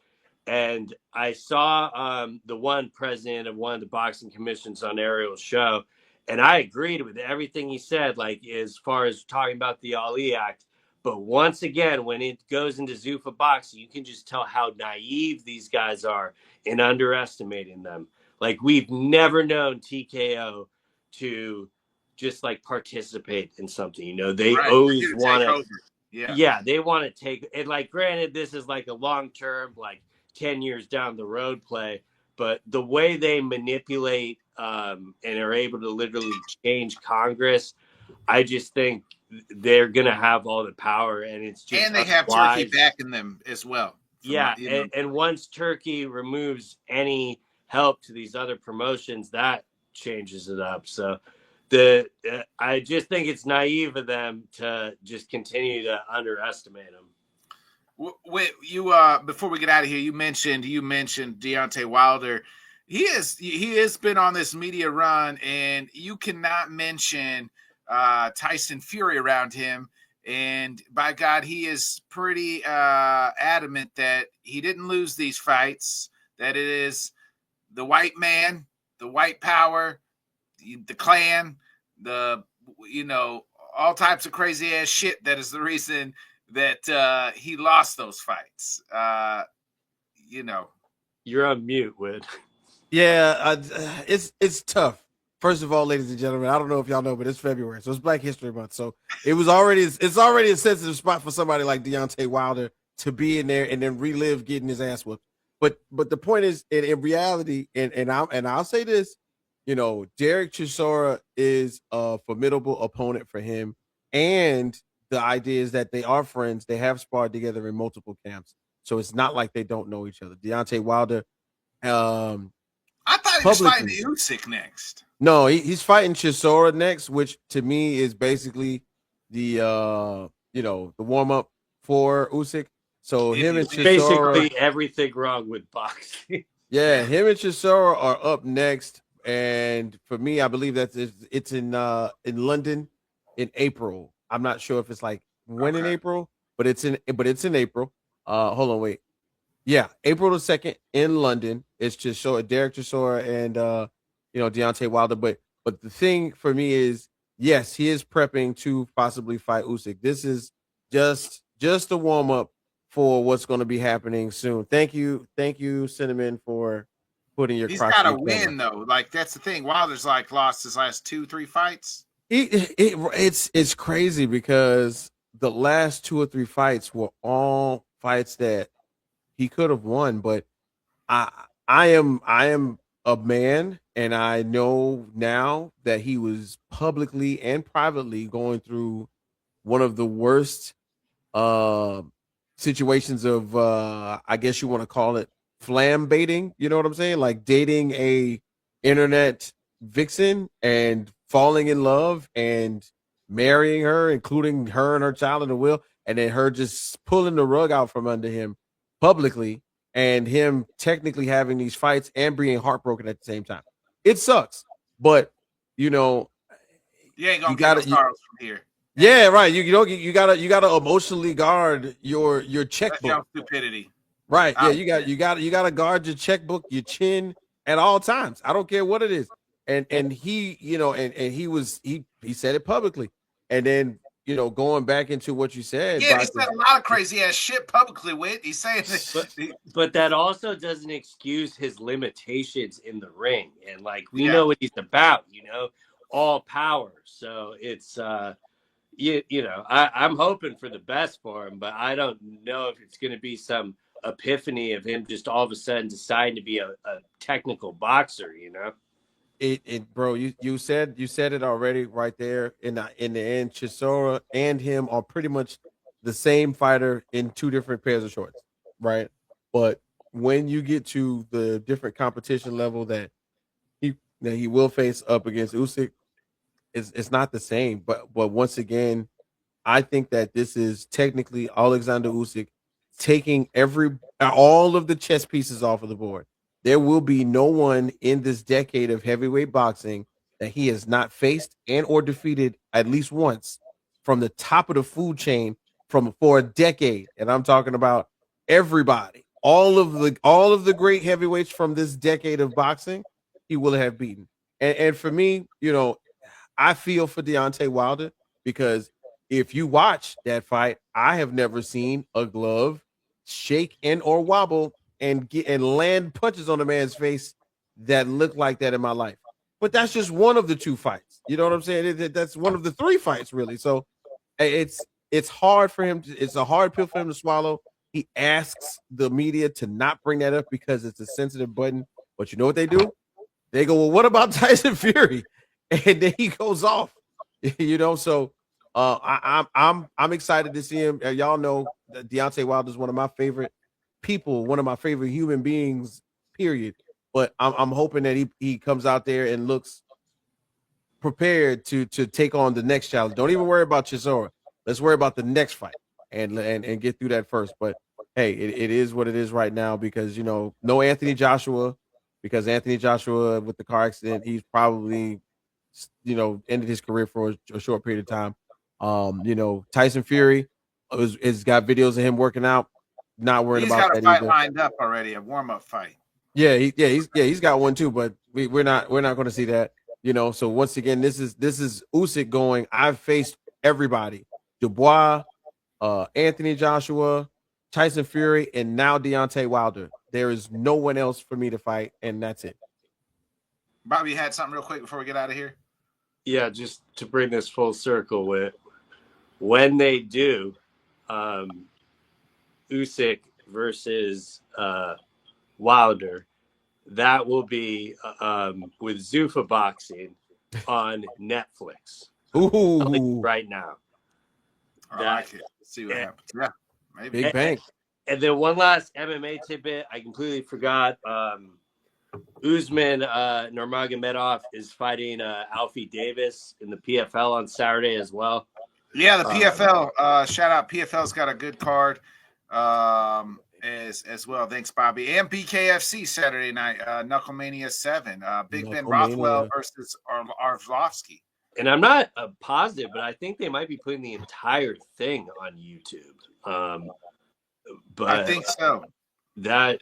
and I saw the one president of one of the boxing commissions on Ariel's show, and I agreed with everything he said, like as far as talking about the Ali Act. But once again, when it goes into Zuffa boxing, you can just tell how naive these guys are in underestimating them. Like, we've never known TKO to just like participate in something. They always want to. Yeah, they want to take it. Like, granted, this is like a long-term, like 10 years down the road play, but the way they manipulate and are able to literally change Congress, I just think they're going to have all the power, and it's just. And they have Turkey backing them as well. Yeah, and once Turkey removes any help to these other promotions, that changes it up. So I just think it's naive of them to just continue to underestimate them. Before we get out of here, you mentioned Deontay Wilder. He has been on this media run, and you cannot mention Tyson Fury around him. And by God, he is pretty adamant that he didn't lose these fights, that it is the white man, the white power, the clan, all types of crazy ass shit that is the reason that he lost those fights. You're on mute, Wood. Yeah, it's tough. First of all, ladies and gentlemen, I don't know if y'all know, but it's February, so it's Black History Month. So it's already a sensitive spot for somebody like Deontay Wilder to be in there and then relive getting his ass whooped. But the point is, in reality, and I'll say this, Derek Chisora is a formidable opponent for him, and the idea is that they are friends. They have sparred together in multiple camps, so it's not like they don't know each other. Deontay Wilder, I thought he was fighting Usyk next. No, he's fighting Chisora next, which to me is basically the the warm up for Usyk. So him and Chisora, basically everything wrong with boxing. Yeah, him and Chisora are up next, and for me, I believe that it's in London in April. I'm not sure if it's like when in April, but it's in April. Hold on, wait. Yeah, April the 2nd in London. It's Derek Chisora and Deontay Wilder. But the thing for me is, yes, he is prepping to possibly fight Usyk. This is just a warm up for what's going to be happening soon. Thank you, Cinnamon, for putting your. He's got to win though. Like that's the thing. Wilder's like lost his last 2-3 fights. It's crazy because the last 2 or 3 fights were all fights that he could have won, but I am a man, and I know now that he was publicly and privately going through one of the worst situations of I guess you want to call it flam baiting. You know what I'm saying? Like dating a internet vixen and falling in love and marrying her, including her and her child in the will, and then her just pulling the rug out from under him publicly, and him technically having these fights and being heartbroken at the same time. It sucks, but you ain't gonna get no stars from here. Yeah, right. You gotta emotionally guard your checkbook. That's your stupidity. Right. Yeah, you gotta guard your checkbook, your chin at all times. I don't care what it is. And he, and he said it publicly. And then going back into what you said. Yeah, he said a lot of crazy ass shit publicly. He's saying but that also doesn't excuse his limitations in the ring. And like we know what he's about, all power. So it's I'm hoping for the best for him, but I don't know if it's going to be some epiphany of him just all of a sudden deciding to be a technical boxer. Bro, you said it already right there. In the end, Chisora and him are pretty much the same fighter in 2 different pairs of shorts, right? But when you get to the different competition level that he will face up against Usyk, it's not the same. But once again, I think that this is technically Alexander Usyk taking all of the chess pieces off of the board. There will be no one in this decade of heavyweight boxing that he has not faced and or defeated at least once from the top of the food chain for a decade. And I'm talking about everybody, all of the great heavyweights from this decade of boxing, he will have beaten. And for me, I feel for Deontay Wilder, because if you watch that fight, I have never seen a glove shake and or wobble and land punches on a man's face that look like that in my life. But that's just one of the 2 fights. You know what I'm saying? That's one of the 3 fights, really. So it's hard for him. It's a hard pill for him to swallow. He asks the media to not bring that up because it's a sensitive button. But you know what they do? They go, well, what about Tyson Fury? And then he goes off. So I'm excited to see him. Y'all know that Deontay Wilder is one of my favorite people, one of my favorite human beings, period. But I'm hoping that he comes out there and looks prepared to take on the next challenge. Don't even worry about Chisora. Let's worry about the next fight and get through that first. But hey, it is what it is right now, because no Anthony Joshua, because Anthony Joshua with the car accident, he's probably ended his career for a short period of time. Tyson Fury has got videos of him working out. Not worried about that. He's got a fight lined up already, a warm-up fight. Yeah, he's got one too, but we're not going to see that. So once again, this is Usyk going, I've faced everybody: Dubois, Anthony Joshua, Tyson Fury, and now Deontay Wilder. There is no one else for me to fight, and that's it. Bobby, you had something real quick before we get out of here? Yeah, just to bring this full circle with when they do Usyk versus Wilder, that will be with Zuffa Boxing on Netflix. Ooh. Right now. I like it. Let's see what happens. Yeah, maybe. Big bang. And then one last MMA tidbit I completely forgot. Usman Nurmagomedov is fighting Alfie Davis in the PFL on Saturday as well. Yeah, the PFL. Shout out, PFL's got a good card as well. Thanks, Bobby. And BKFC Saturday night, Knucklemania 7. Big Ben Rothwell versus Arlovsky. And I'm not positive, but I think they might be putting the entire thing on YouTube. But I think so. That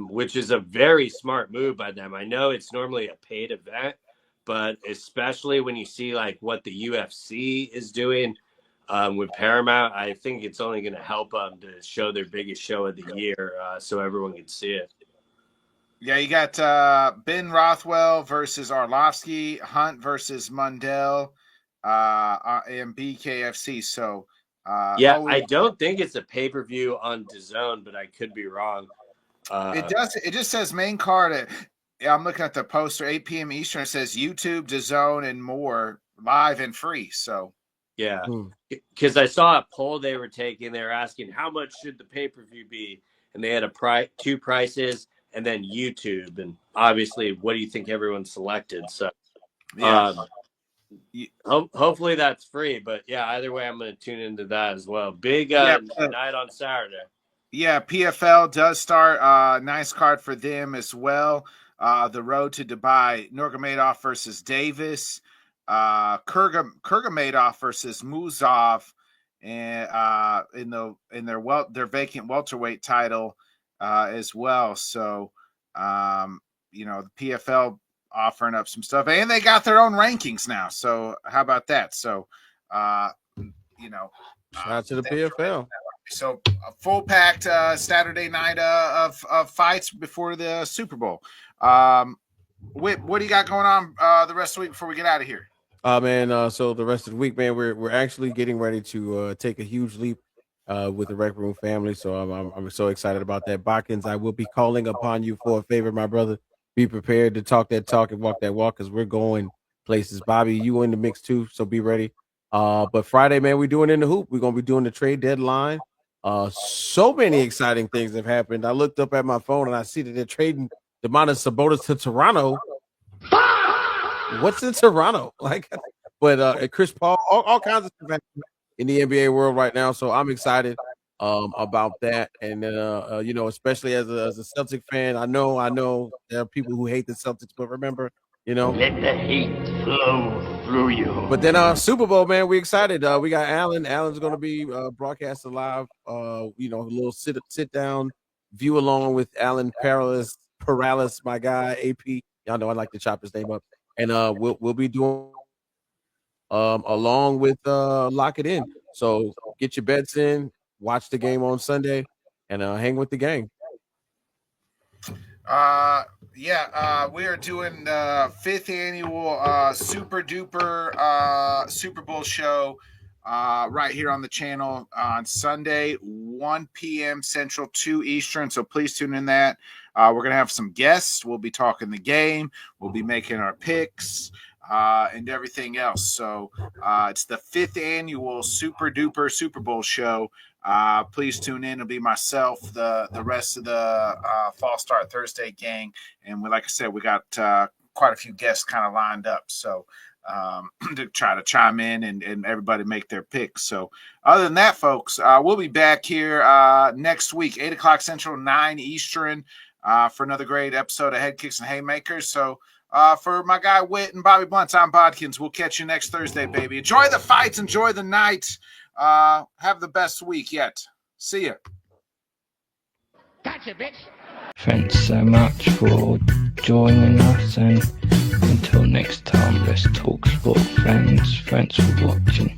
which is a very smart move by them. I know it's normally a paid event, but especially when you see like what the UFC is doing with Paramount, I think it's only going to help them to show their biggest show of the year so everyone can see it. Yeah, you got Ben Rothwell versus Arlovsky, Hunt versus Mundell, and BKFC. So I don't think it's a pay-per-view on DAZN, but I could be wrong. It does. It just says main card. I'm looking at the poster, 8 p.m. Eastern. It says YouTube, DAZN, and more live and free. So yeah, because I saw a poll they were taking. They were asking how much should the pay-per-view be, and they had two prices, and then YouTube. And obviously, what do you think everyone selected? So hopefully that's free. But yeah, either way, I'm going to tune into that as well. Big night on Saturday. Yeah, PFL does start. Nice card for them as well. The road to Dubai, Nurmagomedov versus Davis, Kurgamedov versus Muzov, and in their vacant welterweight title as well. So the PFL offering up some stuff, and they got their own rankings now. So how about that? So shout out to the PFL. So a full packed Saturday night of fights before the Super Bowl. Whip, what do you got going on the rest of the week before we get out of here? So the rest of the week, man, we're actually getting ready to take a huge leap with the Rec Room family. So I'm so excited about that. Botkins, I will be calling upon you for a favor, my brother. Be prepared to talk that talk and walk that walk, because we're going places. Bobby, you in the mix too, so be ready. But Friday, man, we're doing In the Hoop. We're gonna be doing the trade deadline. So many exciting things have happened. I looked up at my phone and I see that they're trading Demonis Sabonis to Toronto. What's in Toronto? But Chris Paul, all kinds of stuff in the NBA world right now. So I'm excited about that. And especially as a Celtic fan, I know there are people who hate the Celtics, but remember, let the hate flow through you. But then Super Bowl, man, we excited. We got Allen. Allen's going to be broadcasted live. A little sit down view along with Allen Paralis, my guy AP. Y'all know I like to chop his name up. And we'll be doing along with Lock It In. So get your bets in, watch the game on Sunday, and hang with the gang. We are doing the 5th annual super duper Super Bowl show right here on the channel on Sunday, 1 p.m. Central, 2 Eastern. So please tune in that. We're going to have some guests. We'll be talking the game. We'll be making our picks and everything else. So it's the 5th annual super duper Super Bowl show. Please tune in. It'll be myself, the rest of the Fall Start Thursday gang. And like I said, we got quite a few guests kind of lined up. So to try to chime in and everybody make their picks. So other than that, folks, we'll be back here next week, 8 o'clock Central, 9 Eastern, for another great episode of Headkicks and Haymakers. So for my guy Witt and Bobby Blunt, I'm Bodkins. We'll catch you next Thursday, baby. Enjoy the fights. Enjoy the night. Have the best week yet. See ya. Gotcha, bitch. Thanks so much for joining us, and until next time, let's talk sport, friends. Thanks for watching.